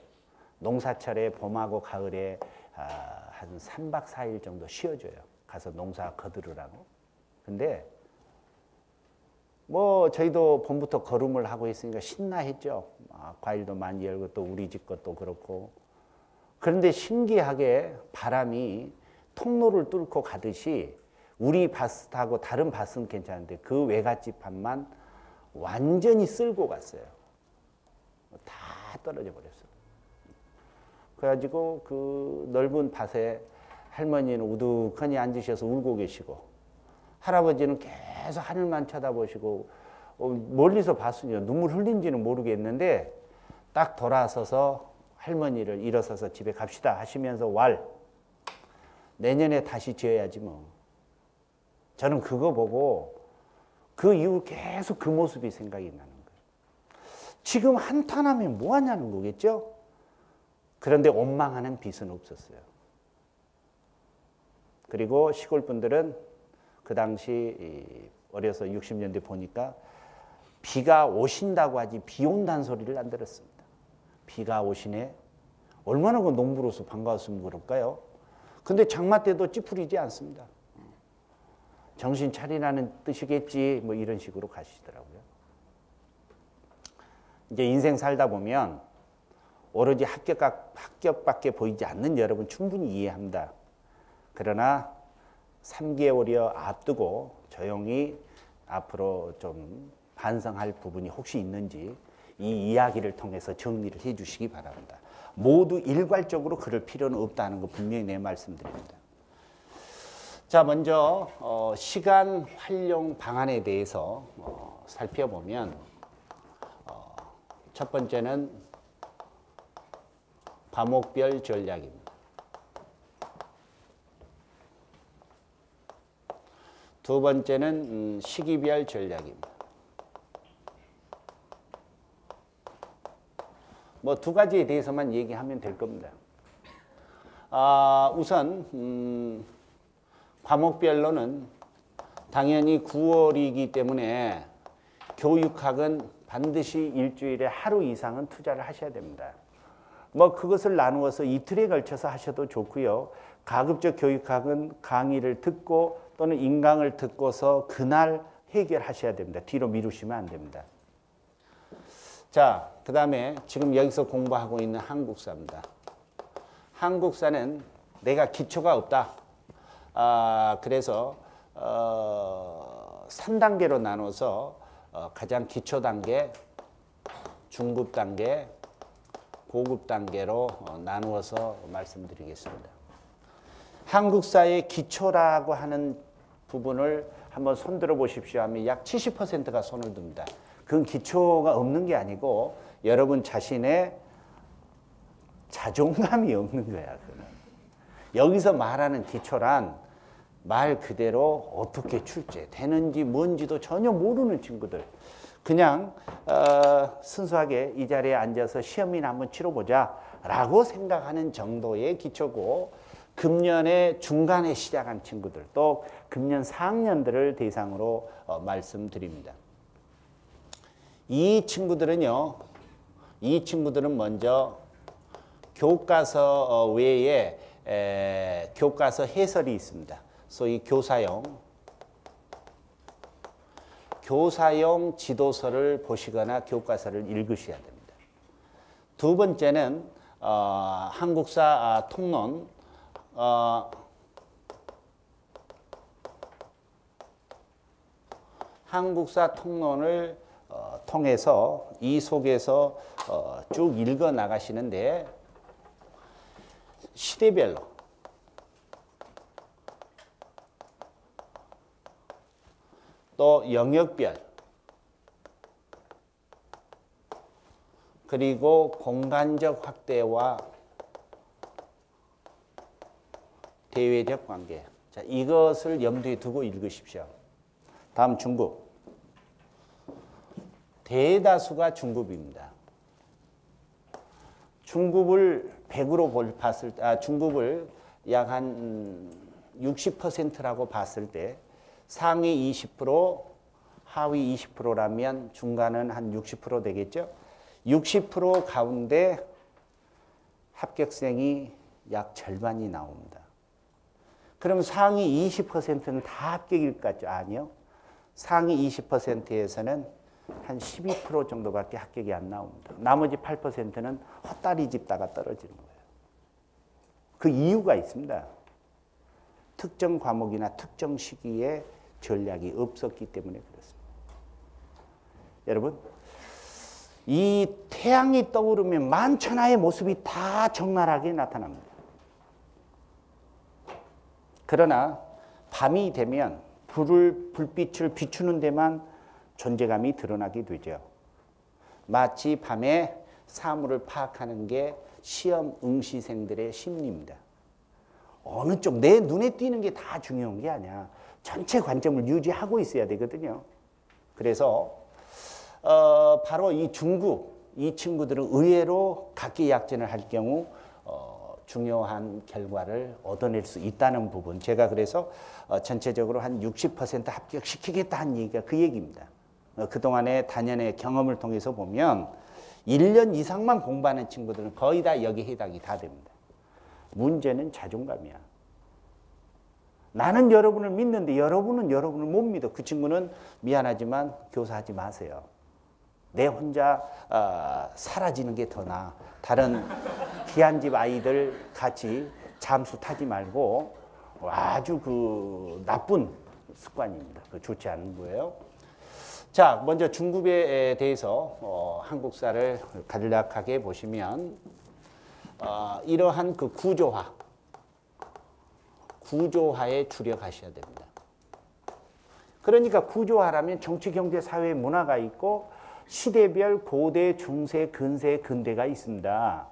농사철에 봄하고 가을에 한 3박 4일 정도 쉬어줘요. 가서 농사 거두르라고. 근데 저희도 봄부터 걸음을 하고 있으니까 신나했죠. 과일도 많이 열고 또 우리 집 것도 그렇고. 그런데 신기하게 바람이 통로를 뚫고 가듯이 우리 밭하고 다른 밭은 괜찮은데 그 외갓집 밭만 완전히 쓸고 갔어요. 다 떨어져 버렸어요. 그래가지고 그 넓은 밭에 할머니는 우두커니 앉으셔서 울고 계시고, 할아버지는 계속 하늘만 쳐다보시고, 멀리서 봤으니까 눈물 흘린지는 모르겠는데 딱 돌아서서 할머니를 일어서서 집에 갑시다 하시면서 내년에 다시 지어야지 뭐. 저는 그거 보고 그 이후 계속 그 모습이 생각이 나는 거예요. 지금 한탄하면 뭐 하냐는 거겠죠? 그런데 원망하는 빚은 없었어요. 그리고 시골 분들은 그 당시 어려서 60년대 보니까 비가 오신다고 하지 비 온다는 소리를 안 들었습니다. 비가 오시네. 얼마나 그 농부로서 반가웠으면 그럴까요? 근데 장마 때도 찌푸리지 않습니다. 정신 차리라는 뜻이겠지, 이런 식으로 가시더라고요. 이제 인생 살다 보면 오로지 합격밖에 보이지 않는 여러분 충분히 이해합니다. 그러나 3개월여 앞두고 조용히 앞으로 좀 반성할 부분이 혹시 있는지 이 이야기를 통해서 정리를 해 주시기 바랍니다. 모두 일괄적으로 그럴 필요는 없다는 거 분명히 내 말씀드립니다. 자, 먼저 시간 활용 방안에 대해서 살펴보면 첫 번째는 과목별 전략입니다. 두 번째는 시기별 전략입니다. 뭐 두 가지에 대해서만 얘기하면 될 겁니다. 우선 과목별로는 당연히 9월이기 때문에 교육학은 반드시 일주일에 하루 이상은 투자를 하셔야 됩니다. 뭐 그것을 나누어서 이틀에 걸쳐서 하셔도 좋고요. 가급적 교육학은 강의를 듣고 또는 인강을 듣고서 그날 해결하셔야 됩니다. 뒤로 미루시면 안 됩니다. 자, 그 다음에 지금 여기서 공부하고 있는 한국사입니다. 한국사는 내가 기초가 없다. 그래서 3단계로 나눠서 가장 기초 단계, 중급 단계, 고급 단계로 나누어서 말씀드리겠습니다. 한국사의 기초라고 하는 부분을 한번 손들어 보십시오 하면 약 70%가 손을 듭니다. 그건 기초가 없는 게 아니고 여러분 자신의 자존감이 없는 거야. 그거는. 여기서 말하는 기초란 말 그대로 어떻게 출제되는지 뭔지도 전혀 모르는 친구들. 그냥 순수하게 이 자리에 앉아서 시험이나 한번 치러보자 라고 생각하는 정도의 기초고, 금년에 중간에 시작한 친구들, 또 금년 4학년들을 대상으로 말씀드립니다. 이 친구들은 먼저 교과서 외에 교과서 해설이 있습니다. 소위 교사용 지도서를 보시거나 교과서를 읽으셔야 됩니다. 두 번째는 한국사 통론, 한국사 통론을 통해서 이 속에서 쭉 읽어 나가시는데 시대별로 또 영역별 그리고 공간적 확대와 대외적 관계. 자, 이것을 염두에 두고 읽으십시오. 다음 중급. 대다수가 중급입니다. 중급을 100으로 봤을 때, 중급을 약 한 60%라고 봤을 때 상위 20%, 하위 20%라면 중간은 한 60% 되겠죠? 60% 가운데 합격생이 약 절반이 나옵니다. 그럼 상위 20%는 다 합격일까요? 아니요. 상위 20%에서는 한 12% 정도밖에 합격이 안 나옵니다. 나머지 8%는 헛다리 짚다가 떨어지는 거예요. 그 이유가 있습니다. 특정 과목이나 특정 시기에 전략이 없었기 때문에 그렇습니다. 여러분, 이 태양이 떠오르면 만천하의 모습이 다 적나라하게 나타납니다. 그러나 밤이 되면 불빛을 비추는 데만 존재감이 드러나게 되죠. 마치 밤에 사물을 파악하는 게 시험 응시생들의 심리입니다. 어느 쪽, 내 눈에 띄는 게 다 중요한 게 아니야. 전체 관점을 유지하고 있어야 되거든요. 그래서 바로 이 중급, 이 친구들은 의외로 각기약전을 할 경우 중요한 결과를 얻어낼 수 있다는 부분. 제가 그래서 전체적으로 한 60% 합격시키겠다 한 얘기가 그 얘기입니다. 그동안의 단연의 경험을 통해서 보면 1년 이상만 공부하는 친구들은 거의 다 여기 해당이 다 됩니다. 문제는 자존감이야. 나는 여러분을 믿는데 여러분은 여러분을 못 믿어. 그 친구는 미안하지만 교사하지 마세요. 내 혼자 사라지는 게 더 나아. 다른 귀한 집 아이들 같이 잠수 타지 말고 아주 그 나쁜 습관입니다. 그 좋지 않은 거예요. 자, 먼저 중급에 대해서 한국사를 간략하게 보시면 이러한 그 구조화에 주력하셔야 됩니다. 그러니까 구조화라면 정치, 경제, 사회, 문화가 있고 시대별 고대, 중세, 근세, 근대가 있습니다.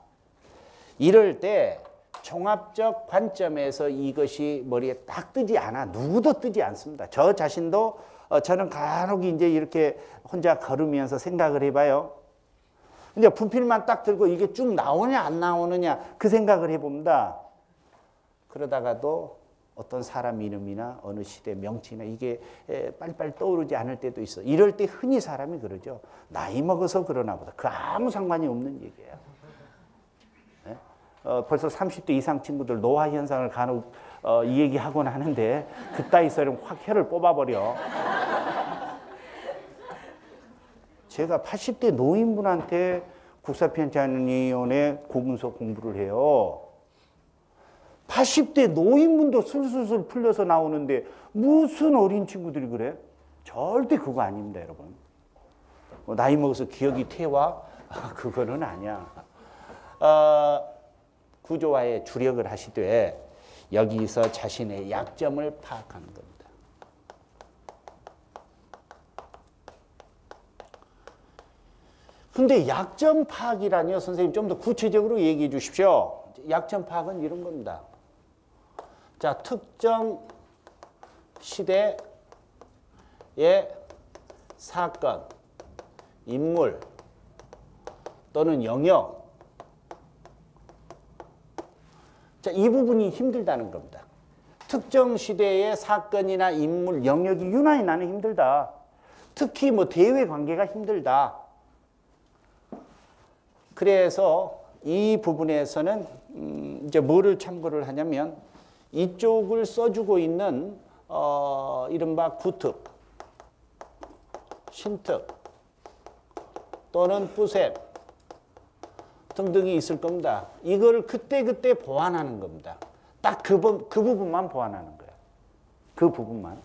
이럴 때 종합적 관점에서 이것이 머리에 딱 뜨지 않아. 누구도 뜨지 않습니다. 저 자신도 저는 간혹 이제 이렇게 혼자 걸으면서 생각을 해봐요. 이제 분필만 딱 들고 이게 쭉 나오냐 안 나오느냐 그 생각을 해봅니다. 그러다가도 어떤 사람 이름이나 어느 시대 명칭이나 이게 빨리빨리 떠오르지 않을 때도 있어. 이럴 때 흔히 사람이 그러죠. 나이 먹어서 그러나 보다. 그 아무 상관이 없는 얘기예요. 네? 벌써 30대 이상 친구들 노화 현상을 간혹 이 얘기하곤 하는데 그따위 소리는 확 혀를 뽑아버려. 제가 80대 노인분한테 국사편찬위원회 고문서 공부를 해요. 80대 노인분도 술술술 풀려서 나오는데 무슨 어린 친구들이 그래? 절대 그거 아닙니다, 여러분. 나이 먹어서 기억이 퇴화? 그거는 아니야. 구조화에 주력을 하시되 여기서 자신의 약점을 파악하는 겁니다. 근데 약점 파악이라니요, 선생님 좀 더 구체적으로 얘기해 주십시오. 약점 파악은 이런 겁니다. 자, 특정 시대의 사건, 인물 또는 영역. 자, 이 부분이 힘들다는 겁니다. 특정 시대의 사건이나 인물, 영역이 유난히 나는 힘들다. 특히 뭐 대외 관계가 힘들다. 그래서 이 부분에서는 이제 뭐를 참고를 하냐면 이쪽을 써주고 있는 이른바 구특, 신특 또는 뿌셈 등등이 있을 겁니다. 이걸 그때그때 보완하는 겁니다. 딱 그 부분만 보완하는 거예요. 그 부분만.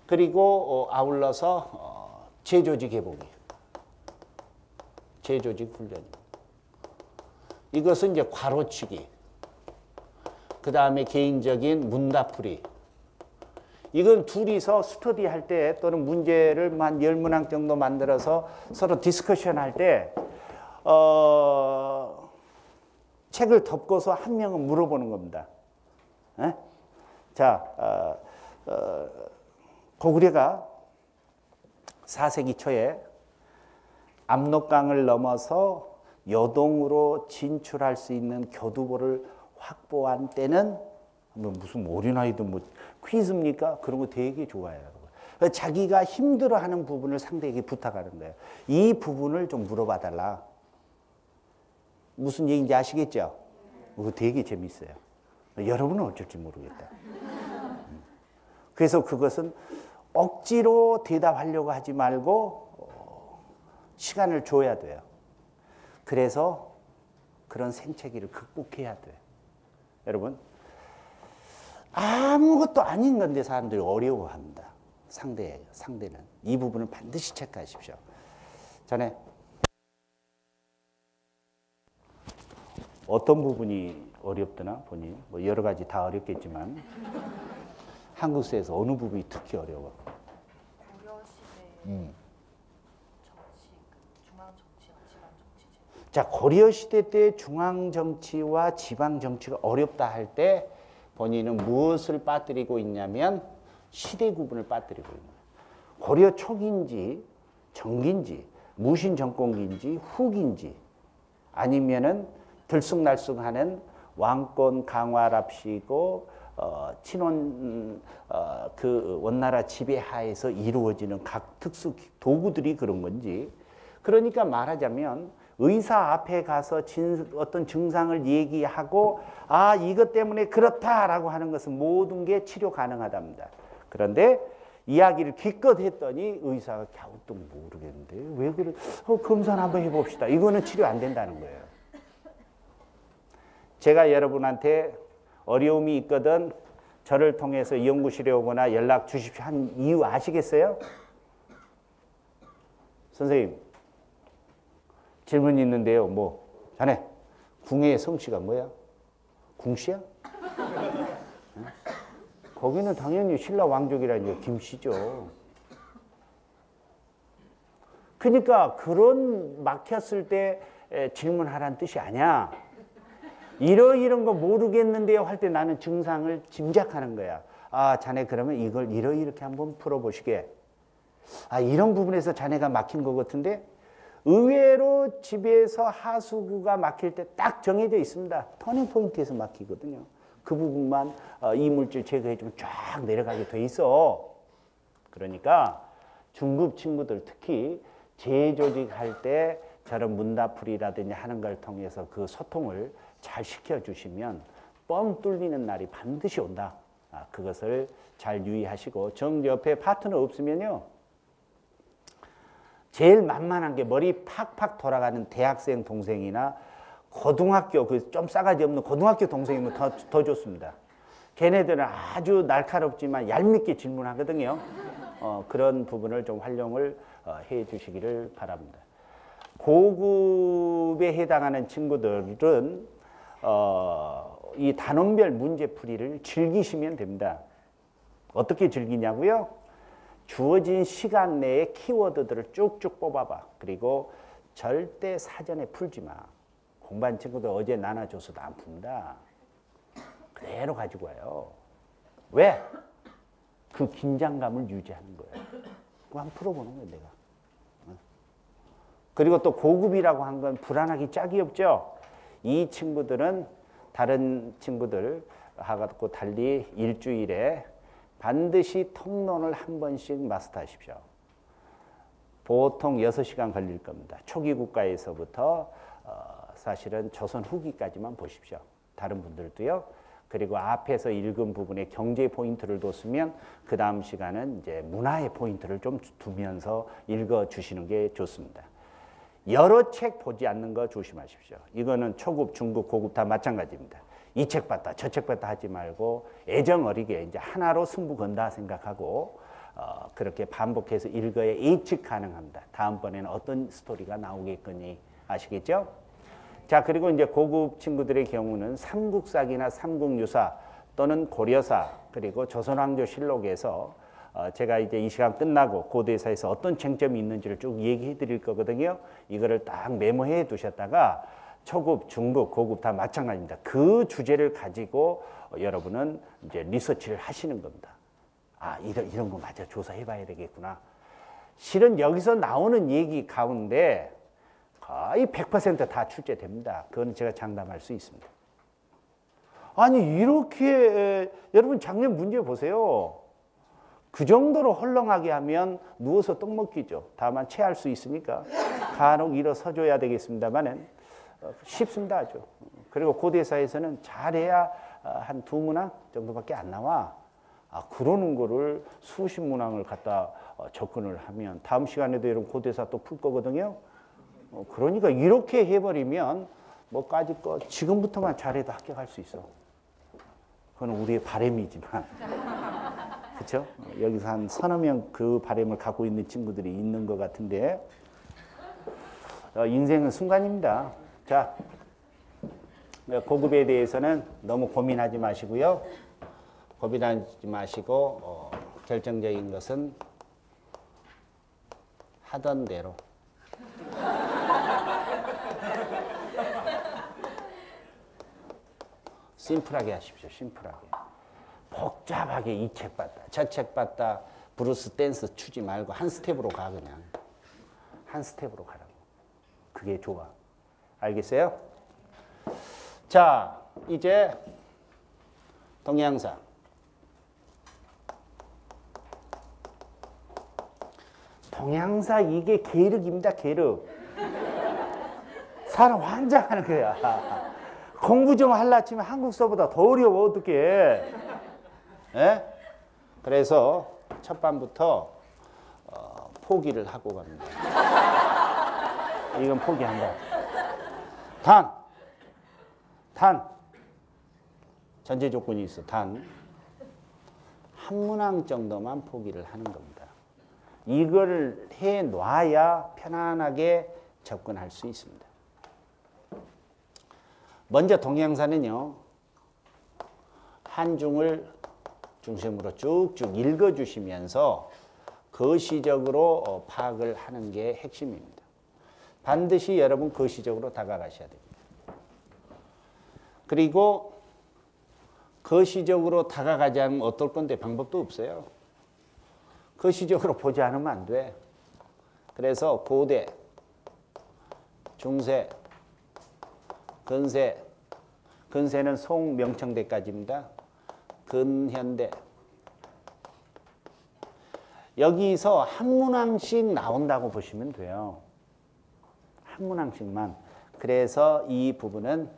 그리고 아울러서 재조직 회복이에요. 재조직 훈련입니다. 이것은 이제 괄호치기, 그 다음에 개인적인 문답풀이. 이건 둘이서 스터디 할 때 또는 문제를 한 10문항 정도 만들어서 서로 디스커션 할 때 책을 덮고서 한 명은 물어보는 겁니다. 에? 자, 고구려가 4세기 초에 압록강을 넘어서 여동으로 진출할 수 있는 교두보를 확보한 때는 무슨 어린아이도 뭐 퀴즈입니까? 그런 거 되게 좋아해요. 자기가 힘들어하는 부분을 상대에게 부탁하는 거예요. 이 부분을 좀 물어봐 달라. 무슨 얘기인지 아시겠죠? 그거 되게 재밌어요. 여러분은 어쩔지 모르겠다. 그래서 그것은 억지로 대답하려고 하지 말고 시간을 줘야 돼요. 그래서 그런 생채기를 극복해야 돼요. 여러분, 아무것도 아닌 건데 사람들이 어려워합니다. 상대는. 이 부분을 반드시 체크하십시오. 전에 어떤 부분이 어렵더나 보니 뭐 여러 가지 다 어렵겠지만 한국사에서 어느 부분이 특히 어려워? 고려 시대 정치, 중앙 정치와 지방 정치. 자, 고려 시대 때 중앙 정치와 지방 정치가 어렵다 할 때 본인은 무엇을 빠뜨리고 있냐면 시대 구분을 빠뜨리고 있는 거예요. 고려 초기인지 정기인지 무신 정권기인지 후기인지 아니면은 들쑥날쑥하는 왕권 강화랍시고 친원 그 원나라 지배하에서 이루어지는 각 특수 도구들이 그런 건지. 그러니까 말하자면 의사 앞에 가서 어떤 증상을 얘기하고 아 이것 때문에 그렇다라고 하는 것은 모든 게 치료 가능하답니다. 그런데 이야기를 기껏 했더니 의사가 갸우뚱 모르겠는데 왜 그래? 검사를 한번 해봅시다. 이거는 치료 안 된다는 거예요. 제가 여러분한테 어려움이 있거든 저를 통해서 연구실에 오거나 연락 주십시오 한 이유 아시겠어요? 선생님 질문이 있는데요. 뭐 자네 궁의 성씨가 뭐야? 궁씨야? 응? 거기는 당연히 신라 왕족이라니 김씨죠. 그러니까 그런 막혔을 때 질문하라는 뜻이 아니야. 이런 거 모르겠는데요 할 때 나는 증상을 짐작하는 거야. 아, 자네 그러면 이걸 이렇게 한번 풀어보시게. 아, 이런 부분에서 자네가 막힌 것 같은데 의외로 집에서 하수구가 막힐 때 딱 정해져 있습니다. 터닝 포인트에서 막히거든요. 그 부분만 이물질 제거해주면 쫙 내려가게 돼 있어. 그러니까 중급 친구들 특히 재조직할 때 저런 문답풀이라든지 하는 걸 통해서 그 소통을 잘 시켜주시면 뻥 뚫리는 날이 반드시 온다. 그것을 잘 유의하시고 정 옆에 파트너 없으면요. 제일 만만한 게 머리 팍팍 돌아가는 대학생 동생이나 고등학교 그 좀 싸가지 없는 고등학교 동생이면 더 좋습니다. 걔네들은 아주 날카롭지만 얄밉게 질문하거든요. 그런 부분을 좀 활용을 해 주시기를 바랍니다. 고급에 해당하는 친구들은 이 단원별 문제풀이를 즐기시면 됩니다. 어떻게 즐기냐고요? 주어진 시간 내에 키워드들을 쭉쭉 뽑아봐. 그리고 절대 사전에 풀지 마. 공부한 친구들 어제 나눠줘서도 안 푼다. 그대로 가지고 와요. 왜? 그 긴장감을 유지하는 거예요. 그거 한번 풀어보는 거예요, 내가. 그리고 또 고급이라고 한 건 불안하기 짝이 없죠. 이 친구들은 다른 친구들하고 달리 일주일에 반드시 통론을 한 번씩 마스터하십시오. 보통 6시간 걸릴 겁니다. 초기 국가에서부터 사실은 조선 후기까지만 보십시오. 다른 분들도요. 그리고 앞에서 읽은 부분에 경제 포인트를 뒀으면 그 다음 시간은 이제 문화의 포인트를 좀 두면서 읽어주시는 게 좋습니다. 여러 책 보지 않는 거 조심하십시오. 이거는 초급, 중급, 고급 다 마찬가지입니다. 이 책 봤다, 저 책 봤다 하지 말고 애정 어리게 이제 하나로 승부 건다 생각하고 그렇게 반복해서 읽어야 예측 가능합니다. 다음번에는 어떤 스토리가 나오겠거니 아시겠죠? 자, 그리고 이제 고급 친구들의 경우는 삼국사기나 삼국유사 또는 고려사 그리고 조선왕조실록에서 제가 이제 이 시간 끝나고 고대사에서 어떤 쟁점이 있는지를 쭉 얘기해 드릴 거거든요. 이거를 딱 메모해 두셨다가 초급, 중급, 고급 다 마찬가지입니다. 그 주제를 가지고 여러분은 이제 리서치를 하시는 겁니다. 아, 이런 거 맞아. 조사해 봐야 되겠구나. 실은 여기서 나오는 얘기 가운데 거의 100% 다 출제됩니다. 그건 제가 장담할 수 있습니다. 아니, 이렇게 여러분 작년 문제 보세요. 그 정도로 헐렁하게 하면 누워서 떡 먹기죠. 다만 체할 수 있으니까 간혹 일어서줘야 되겠습니다만은 쉽습니다 아주. 그리고 고대사에서는 잘해야 한 2문항 정도밖에 안 나와. 그러는 거를 수십 문항을 갖다 접근을 하면 다음 시간에도 여러분 고대사 또 풀 거거든요. 그러니까 이렇게 해버리면 뭐까지 거 지금부터만 잘해도 합격할 수 있어. 그건 우리의 바람이지만 그렇죠? 여기서 한 서너 명 그 바람을 갖고 있는 친구들이 있는 것 같은데 인생은 순간입니다. 자, 고급에 대해서는 너무 고민하지 마시고요. 고민하지 마시고 결정적인 것은 하던 대로 심플하게 하십시오. 심플하게. 복잡하게 이 책 봤다, 저 책 봤다, 브루스 댄스 추지 말고 한 스텝으로 가 그냥. 한 스텝으로 가라고. 그게 좋아. 알겠어요? 자, 이제 동양사. 동양사 이게 계륵입니다. 계륵. 사람 환장하는 거야. 공부 좀 하려 치면 한국서보다 더 어려워. 어떡해. 예? 그래서 첫 반부터 포기를 하고 갑니다. 이건 포기한다. 단. 전제 조건이 있어. 단. 한 문항 정도만 포기를 하는 겁니다. 이걸 해놔야 편안하게 접근할 수 있습니다. 먼저 동양사는요, 한중을 중심으로 쭉쭉 읽어주시면서 거시적으로 파악을 하는 게 핵심입니다. 반드시 여러분 거시적으로 다가가셔야 됩니다. 그리고 거시적으로 다가가지 않으면 어떨 건데 방법도 없어요. 거시적으로 보지 않으면 안 돼. 그래서 고대, 중세, 근세, 근세는 송명청대까지입니다. 근현대. 여기서 한 문항씩 나온다고 보시면 돼요. 한 문항씩만. 그래서 이 부분은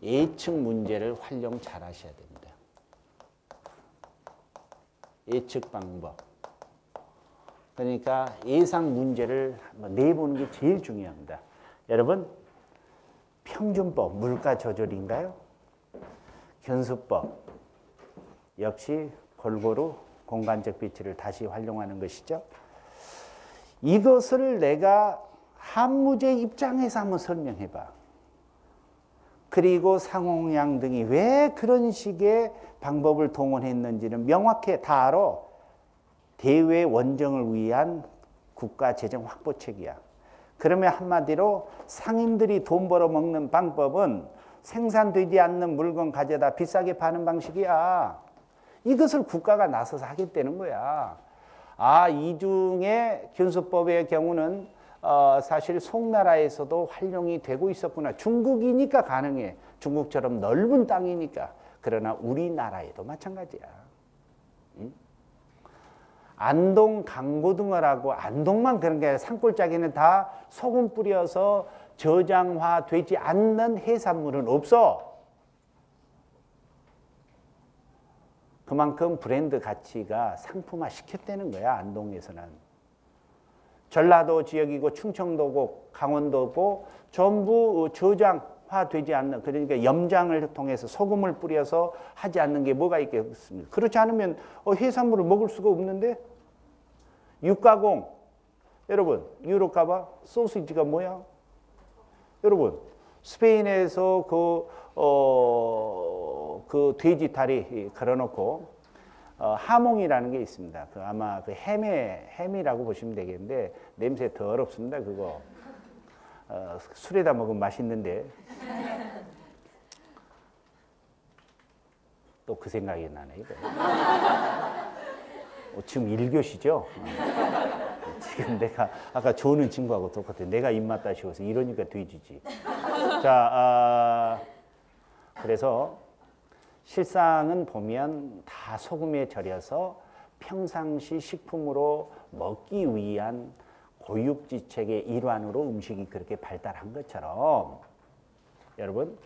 예측 문제를 활용 잘 하셔야 됩니다. 예측 방법. 그러니까 예상 문제를 한번 내보는 게 제일 중요합니다. 여러분, 평균법, 물가 조절인가요? 견수법. 역시 골고루 공간적 비치를 다시 활용하는 것이죠. 이것을 내가 한무제 입장에서 한번 설명해봐. 그리고 상홍양 등이 왜 그런 식의 방법을 동원했는지는 명확히 다 알아. 대외 원정을 위한 국가 재정 확보책이야. 그러면 한마디로 상인들이 돈 벌어먹는 방법은 생산되지 않는 물건 가져다 비싸게 파는 방식이야. 이것을 국가가 나서서 하겠다는 거야. 아, 이 중에 견수법의 경우는 사실 송나라에서도 활용이 되고 있었구나. 중국이니까 가능해. 중국처럼 넓은 땅이니까. 그러나 우리나라에도 마찬가지야. 응? 안동 강고등어라고, 안동만 그런 게 아니라 산골짜기는 다 소금 뿌려서 저장화되지 않는 해산물은 없어. 그만큼 브랜드 가치가 상품화 시켰다는 거야, 안동에서는. 전라도 지역이고 충청도고 강원도고 전부 저장화되지 않는, 그러니까 염장을 통해서 소금을 뿌려서 하지 않는 게 뭐가 있겠습니까? 그렇지 않으면 해산물을 먹을 수가 없는데. 육가공, 여러분 유럽 가봐. 소시지가 뭐야? 여러분 스페인에서 그 돼지 다리 걸어놓고 하몽이라는 게 있습니다. 그 아마 그 햄이라고 보시면 되겠는데 냄새 더럽습니다. 그거 술에다 먹으면 맛있는데 또 그 생각이 나네 이거. 지금 1교시죠? 지금 내가 아까 조는 친구하고 똑같아. 내가 입맛 다시워서 이러니까 돼지지. 자, 그래서 실상은 보면 다 소금에 절여서 평상시 식품으로 먹기 위한 고육지책의 일환으로 음식이 그렇게 발달한 것처럼 여러분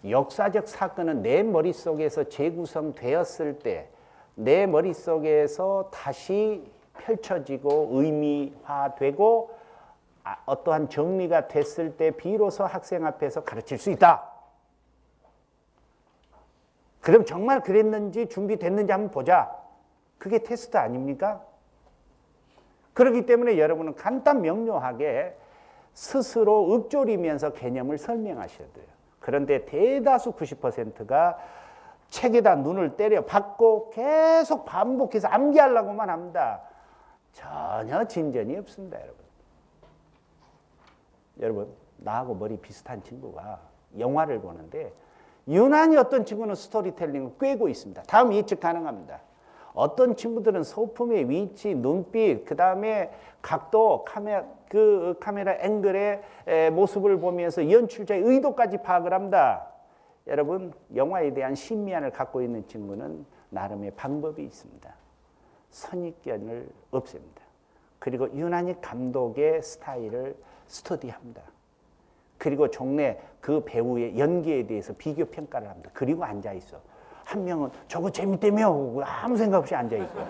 역사적 사건은 내 머릿속에서 재구성되었을 때 내 머릿속에서 다시 펼쳐지고 의미화되고 어떠한 정리가 됐을 때 비로소 학생 앞에서 가르칠 수 있다. 그럼 정말 그랬는지 준비됐는지 한번 보자. 그게 테스트 아닙니까? 그렇기 때문에 여러분은 간단 명료하게 스스로 읊조리면서 개념을 설명하셔야 돼요. 그런데 대다수 90%가 책에다 눈을 때려 박고 계속 반복해서 암기하려고만 합니다. 전혀 진전이 없습니다, 여러분. 여러분, 나하고 머리 비슷한 친구가 영화를 보는데 유난히 어떤 친구는 스토리텔링을 꿰고 있습니다. 다음 예측 가능합니다. 어떤 친구들은 소품의 위치, 눈빛, 그 다음에 각도, 카메라 앵글의 모습을 보면서 연출자의 의도까지 파악을 합니다. 여러분, 영화에 대한 신미안을 갖고 있는 친구는 나름의 방법이 있습니다. 선입견을 없앱니다. 그리고 유난히 감독의 스타일을 스터디합니다. 그리고 종래 그 배우의 연기에 대해서 비교 평가를 합니다. 그리고 앉아있어. 한 명은 저거 재밌다며 아무 생각 없이 앉아있고.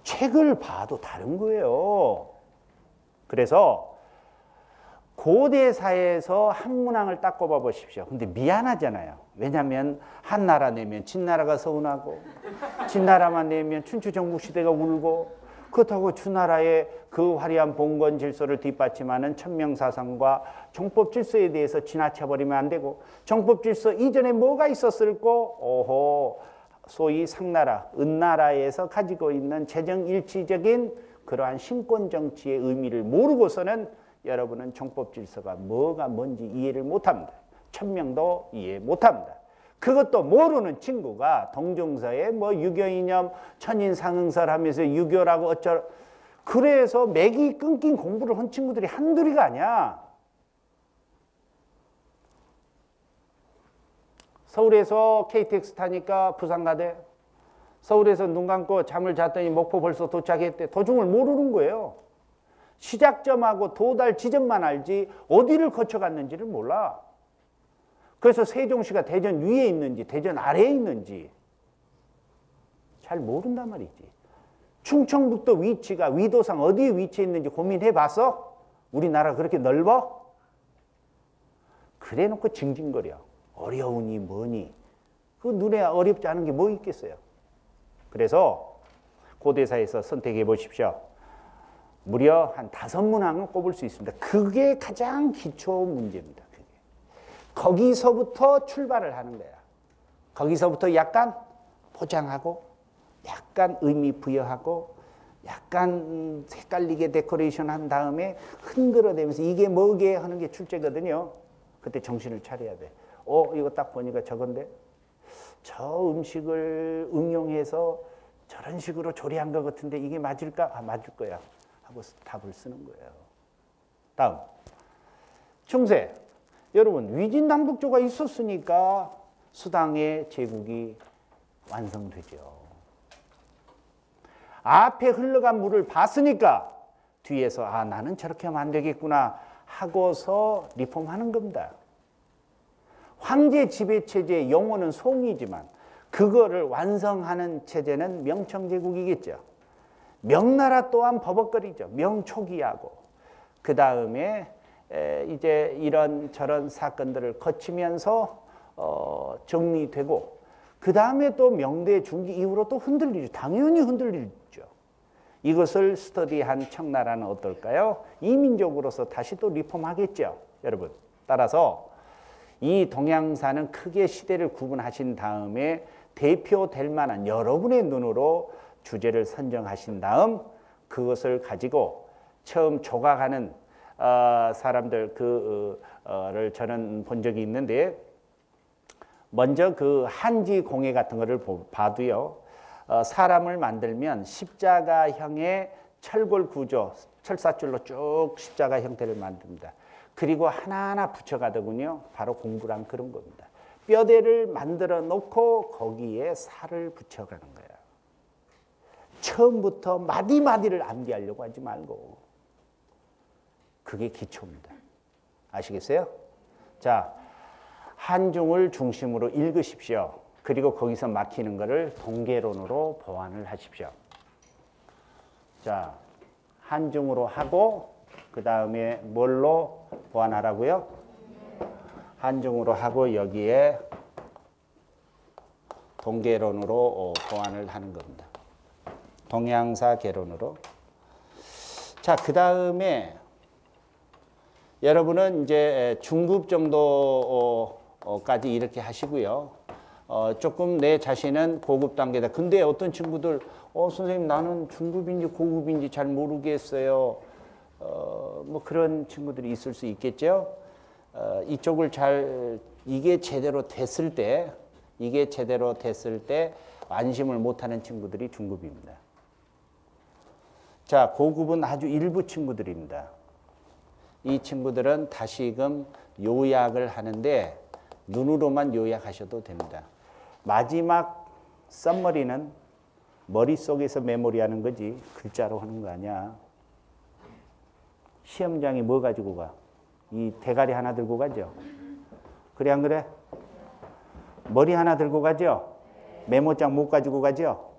책을 봐도 다른 거예요. 그래서 고대사에서 한 문항을 딱 꼽아 보십시오. 근데 미안하잖아요. 왜냐하면 한 나라 내면 진나라가 서운하고 진나라만 내면 춘추 전국시대가 울고 그렇다고 주나라의 그 화려한 봉건 질서를 뒷받침하는 천명사상과 정법 질서에 대해서 지나쳐버리면 안 되고, 정법 질서 이전에 뭐가 있었을꼬? 오호, 소위 상나라, 은나라에서 가지고 있는 재정일치적인 그러한 신권 정치의 의미를 모르고서는 여러분은 정법 질서가 뭐가 뭔지 이해를 못합니다. 천명도 이해 못합니다. 그것도 모르는 친구가 동중서에 뭐 유교이념 천인상응설 하면서 유교라고 어쩌, 그래서 맥이 끊긴 공부를 한 친구들이 한둘이가 아니야. 서울에서 KTX 타니까 부산 가대. 서울에서 눈 감고 잠을 잤더니 목포 벌써 도착했대. 도중을 모르는 거예요. 시작점하고 도달 지점만 알지 어디를 거쳐갔는지를 몰라. 그래서 세종시가 대전 위에 있는지 대전 아래에 있는지 잘 모른단 말이지. 충청북도 위치가 위도상 어디에 위치해 있는지 고민해 봤어? 우리나라 그렇게 넓어? 그래 놓고 징징거려. 어려우니 뭐니. 그 눈에 어렵지 않은 게 뭐 있겠어요. 그래서 고대사에서 선택해 보십시오. 무려 한 5문항을 꼽을 수 있습니다. 그게 가장 기초 문제입니다. 그게. 거기서부터 출발을 하는 거야. 거기서부터 약간 포장하고 약간 의미 부여하고 약간 헷갈리게 데코레이션 한 다음에 흔들어대면서 이게 뭐게 하는 게 출제거든요. 그때 정신을 차려야 돼. 이거 딱 보니까 저건데 저 음식을 응용해서 저런 식으로 조리한 것 같은데 이게 맞을까? 맞을 거야 하고 답을 쓰는 거예요. 다음 중세. 여러분 위진남북조가 있었으니까 수당의 제국이 완성되죠. 앞에 흘러간 물을 봤으니까 뒤에서 나는 저렇게 하면 안 되겠구나 하고서 리폼하는 겁니다. 황제 지배체제의 영혼은 송이지만 그거를 완성하는 체제는 명청제국이겠죠. 명나라 또한 버벅거리죠. 명초기하고. 그 다음에 이제 이런 저런 사건들을 거치면서 정리되고 그 다음에 또 명대 중기 이후로 또 흔들리죠. 당연히 흔들리죠. 이것을 스터디한 청나라는 어떨까요? 이민족으로서 다시 또 리폼하겠죠. 여러분. 따라서 이 동양사는 크게 시대를 구분하신 다음에 대표될 만한 여러분의 눈으로 주제를 선정하신 다음 그것을 가지고 처음 조각하는 사람들 그를 저는 본 적이 있는데 먼저 그 한지 공예 같은 거를 봐도요. 사람을 만들면 십자가형의 철골 구조, 철사줄로 쭉 십자가 형태를 만듭니다. 그리고 하나하나 붙여가더군요. 바로 공부란 그런 겁니다. 뼈대를 만들어 놓고 거기에 살을 붙여가는 거예요. 처음부터 마디마디를 암기하려고 하지 말고. 그게 기초입니다. 아시겠어요? 자, 한중을 중심으로 읽으십시오. 그리고 거기서 막히는 것을 동계론으로 보완을 하십시오. 자, 한중으로 하고 그 다음에 뭘로 보완하라고요? 한중으로 하고 여기에 동계론으로 보완을 하는 겁니다. 동양사 계론으로. 자, 그 다음에 여러분은 이제 중급 정도까지 이렇게 하시고요. 조금 내 자신은 고급 단계다. 근데 어떤 친구들, 선생님 나는 중급인지 고급인지 잘 모르겠어요. 뭐 그런 친구들이 있을 수 있겠죠. 이쪽을 이게 제대로 됐을 때 안심을 못하는 친구들이 중급입니다. 자, 고급은 아주 일부 친구들입니다. 이 친구들은 다시금 요약을 하는데 눈으로만 요약하셔도 됩니다. 마지막 썸머리는 머릿속에서 메모리하는 거지 글자로 하는 거 아니야. 시험장이 뭐 가지고 가? 이 대가리 하나 들고 가죠? 그래 안 그래? 머리 하나 들고 가죠? 메모장 못 가지고 가죠?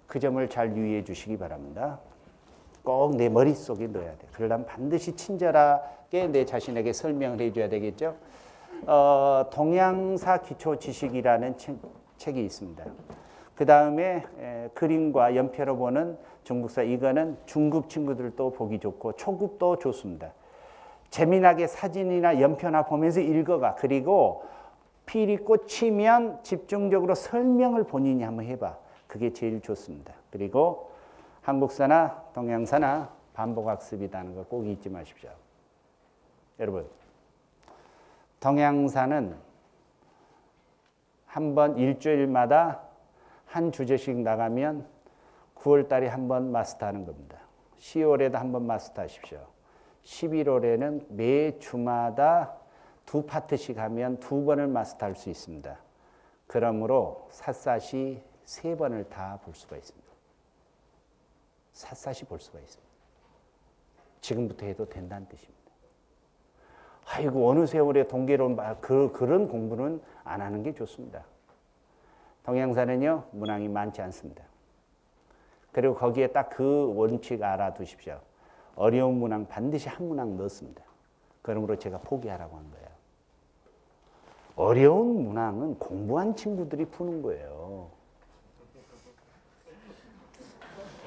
그 점을 잘 유의해 주시기 바랍니다. 꼭 내 머릿속에 넣어야 돼. 그러려면 반드시 친절하게 내 자신에게 설명을 해줘야 되겠죠. 동양사 기초 지식이라는 책이 있습니다. 그 다음에 그림과 연표로 보는 중국사, 이거는 중급 친구들도 보기 좋고 초급도 좋습니다. 재미나게 사진이나 연표나 보면서 읽어가. 그리고 필이 꽂히면 집중적으로 설명을 본인이 한번 해봐. 그게 제일 좋습니다. 그리고 한국사나 동양사나 반복학습이라는 거 꼭 잊지 마십시오. 여러분, 동양사는 한 번 일주일마다 한 주제씩 나가면 9월 달에 한 번 마스터하는 겁니다. 10월에도 한 번 마스터하십시오. 11월에는 매 주마다 2파트씩 하면 2번을 마스터할 수 있습니다. 그러므로 샅샅이 3번을 다 볼 수가 있습니다. 샅샅이 볼 수가 있습니다. 지금부터 해도 된다는 뜻입니다. 아이고 어느 세월에 동계론 그런 공부는 안 하는 게 좋습니다. 동양사는요 문항이 많지 않습니다. 그리고 거기에 딱 그 원칙 알아두십시오. 어려운 문항 반드시 한 문항 넣습니다. 그러므로 제가 포기하라고 한 거예요. 어려운 문항은 공부한 친구들이 푸는 거예요.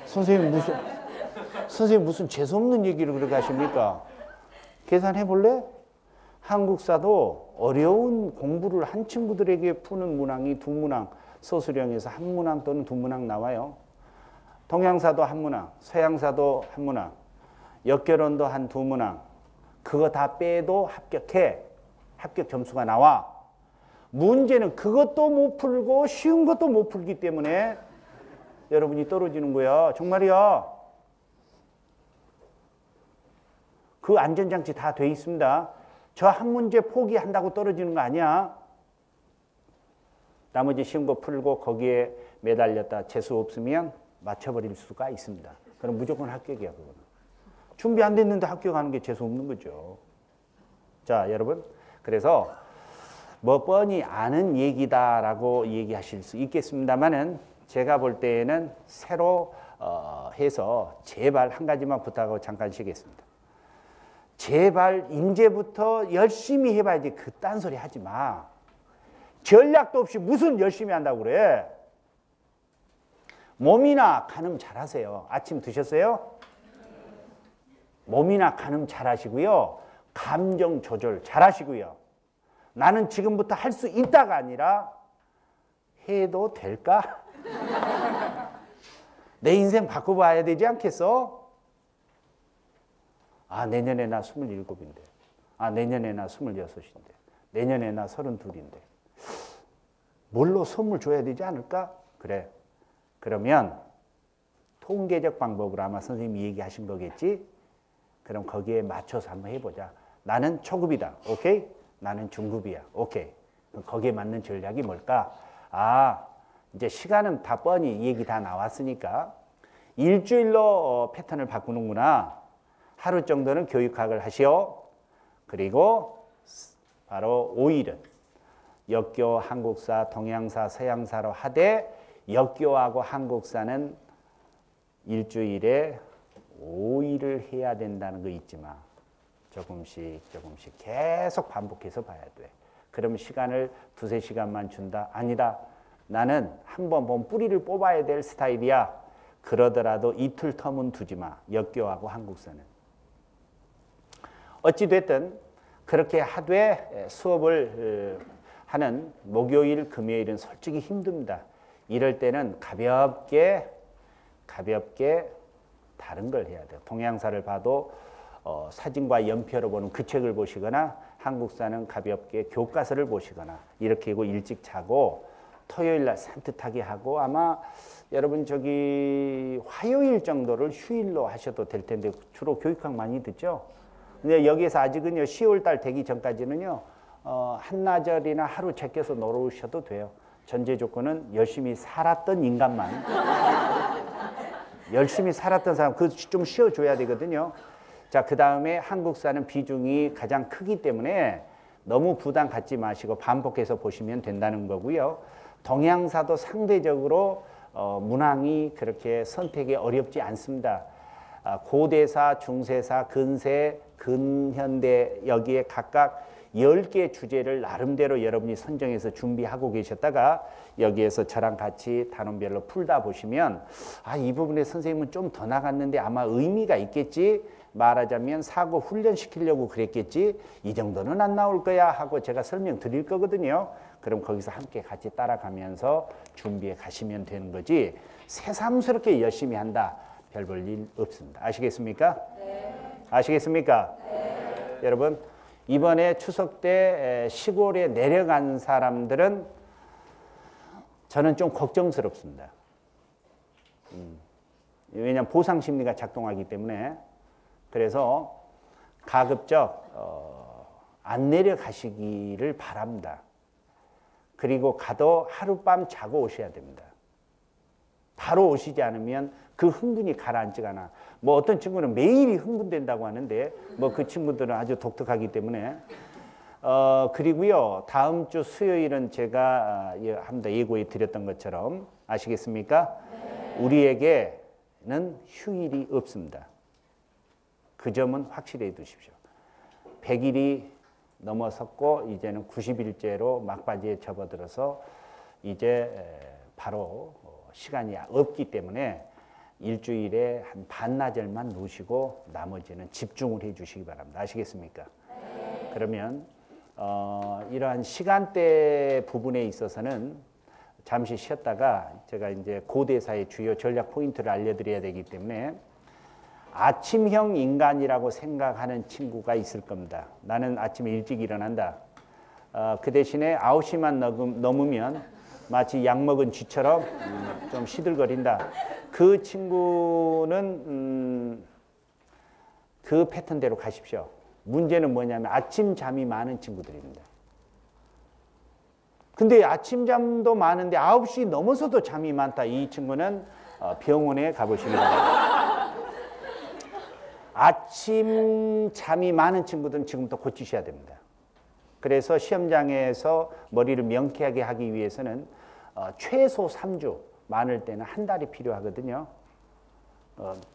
선생님 무슨 재수없는 얘기를 그렇게 하십니까? 계산해 볼래? 한국사도 어려운 공부를 한 친구들에게 푸는 문항이 2문항, 서술형에서 1문항 또는 2문항 나와요. 동양사도 1문항, 서양사도 1문항, 역결혼도 한 2문항. 그거 다 빼도 합격해. 합격 점수가 나와. 문제는 그것도 못 풀고 쉬운 것도 못 풀기 때문에 여러분이 떨어지는 거야. 정말이야. 그 안전장치 다 돼 있습니다. 저 한 문제 포기한다고 떨어지는 거 아니야. 나머지 쉬운 거 풀고 거기에 매달렸다 재수 없으면 맞춰버릴 수가 있습니다. 그럼 무조건 합격이야. 그거는. 준비 안 됐는데 합격하는 게 재수 없는 거죠. 자, 여러분. 그래서 뭐 뻔히 아는 얘기다라고 얘기하실 수 있겠습니다만은 제가 볼 때에는 새로 해서 제발 한 가지만 부탁하고 잠깐 쉬겠습니다. 제발 이제부터 열심히 해봐야지. 그딴 소리 하지 마. 전략도 없이 무슨 열심히 한다고 그래. 몸이나 가늠 잘하세요. 아침 드셨어요? 몸이나 가늠 잘하시고요. 감정 조절 잘하시고요. 나는 지금부터 할 수 있다가 아니라 해도 될까? 내 인생 바꿔봐야 되지 않겠어? 아, 내년에 나 27인데. 아, 내년에 나 26인데. 내년에 나 32인데. 뭘로 선물 줘야 되지 않을까? 그래. 그러면 통계적 방법으로 아마 선생님이 얘기하신 거겠지? 그럼 거기에 맞춰서 한번 해보자. 나는 초급이다. 오케이? 나는 중급이야. 오케이. 그럼 거기에 맞는 전략이 뭘까? 아, 이제 시간은 다 뻔히 얘기 다 나왔으니까 일주일로 패턴을 바꾸는구나. 하루 정도는 교육학을 하시오. 그리고 바로 5일은 역교, 한국사, 동양사, 서양사로 하되 역교하고 한국사는 일주일에 5일을 해야 된다는 거 잊지 마. 조금씩 계속 반복해서 봐야 돼. 그럼 시간을 2-3시간만 준다? 아니다. 나는 한번 본 뿌리를 뽑아야 될 스타일이야. 그러더라도 이틀 텀은 두지 마. 역교하고 한국사는. 어찌됐든 그렇게 하되 수업을 하는 목요일, 금요일은 솔직히 힘듭니다. 이럴 때는 가볍게 다른 걸 해야 돼요. 동양사를 봐도 사진과 연표로 보는 그 책을 보시거나 한국사는 가볍게 교과서를 보시거나 이렇게 하고 일찍 자고 토요일 날 산뜻하게 하고 아마 여러분 저기 화요일 정도를 휴일로 하셔도 될 텐데 주로 교육학 많이 듣죠? 근데 여기에서 아직은요 10월 달 되기 전까지는요 한나절이나 하루 제껴서 놀아오셔도 돼요. 전제 조건은 열심히 살았던 인간만 열심히 살았던 사람 그 좀 쉬어줘야 되거든요. 자, 그 다음에 한국사는 비중이 가장 크기 때문에 너무 부담 갖지 마시고 반복해서 보시면 된다는 거고요. 동양사도 상대적으로 문항이 그렇게 선택이 어렵지 않습니다. 고대사, 중세사, 근세, 근현대 여기에 각각 10개 주제를 나름대로 여러분이 선정해서 준비하고 계셨다가 여기에서 저랑 같이 단원별로 풀다 보시면 아, 이 부분에 선생님은 좀 더 나갔는데 아마 의미가 있겠지, 말하자면 사고 훈련시키려고 그랬겠지, 이 정도는 안 나올 거야 하고 제가 설명드릴 거거든요. 그럼 거기서 함께 같이 따라가면서 준비해 가시면 되는 거지, 새삼스럽게 열심히 한다, 별 볼 일 없습니다. 아시겠습니까? 네. 아시겠습니까? 네. 여러분, 이번에 추석 때 시골에 내려간 사람들은 저는 좀 걱정스럽습니다. 왜냐하면 보상 심리가 작동하기 때문에. 그래서 가급적 안 내려가시기를 바랍니다. 그리고 가도 하룻밤 자고 오셔야 됩니다. 바로 오시지 않으면 그 흥분이 가라앉지가 않아. 뭐 어떤 친구는 매일이 흥분된다고 하는데 뭐 그 친구들은 아주 독특하기 때문에 그리고요, 다음 주 수요일은 제가 한 번 더 예고해 드렸던 것처럼 아시겠습니까? 네. 우리에게는 휴일이 없습니다. 그 점은 확실히 두십시오. 100일이 넘어섰고 이제는 90일째로 막바지에 접어들어서 이제 바로 시간이 없기 때문에 일주일에 한 반나절만 놓으시고 나머지는 집중을 해 주시기 바랍니다. 아시겠습니까? 네. 그러면 이러한 시간대 부분에 있어서는 잠시 쉬었다가 제가 이제 고대사의 주요 전략 포인트를 알려드려야 되기 때문에 아침형 인간이라고 생각하는 친구가 있을 겁니다. 나는 아침에 일찍 일어난다. 그 대신에 9시만 넘으면 마치 약 먹은 쥐처럼 좀 시들거린다. 그 친구는 그 패턴대로 가십시오. 문제는 뭐냐면 아침 잠이 많은 친구들입니다. 근데 아침 잠도 많은데 9시 넘어서도 잠이 많다. 이 친구는 병원에 가보시기 바랍니다. 아침 잠이 많은 친구들은 지금부터 고치셔야 됩니다. 그래서 시험장에서 머리를 명쾌하게 하기 위해서는 최소 3주, 많을 때는 한 달이 필요하거든요.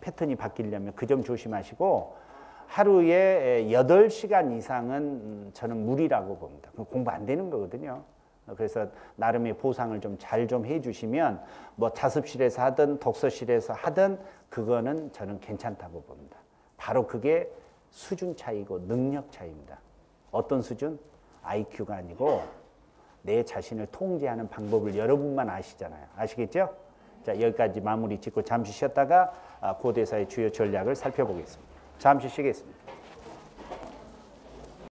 패턴이 바뀌려면 그 점 조심하시고 하루에 8시간 이상은 저는 무리라고 봅니다. 공부 안 되는 거거든요. 그래서 나름의 보상을 좀 잘 좀 해주시면 뭐 자습실에서 하든 독서실에서 하든 그거는 저는 괜찮다고 봅니다. 바로 그게 수준 차이고 능력 차이입니다. 어떤 수준? IQ가 아니고 내 자신을 통제하는 방법을 여러분만 아시잖아요. 아시겠죠? 자, 여기까지 마무리 짓고 잠시 쉬었다가 고대사의 주요 전략을 살펴보겠습니다. 잠시 쉬겠습니다.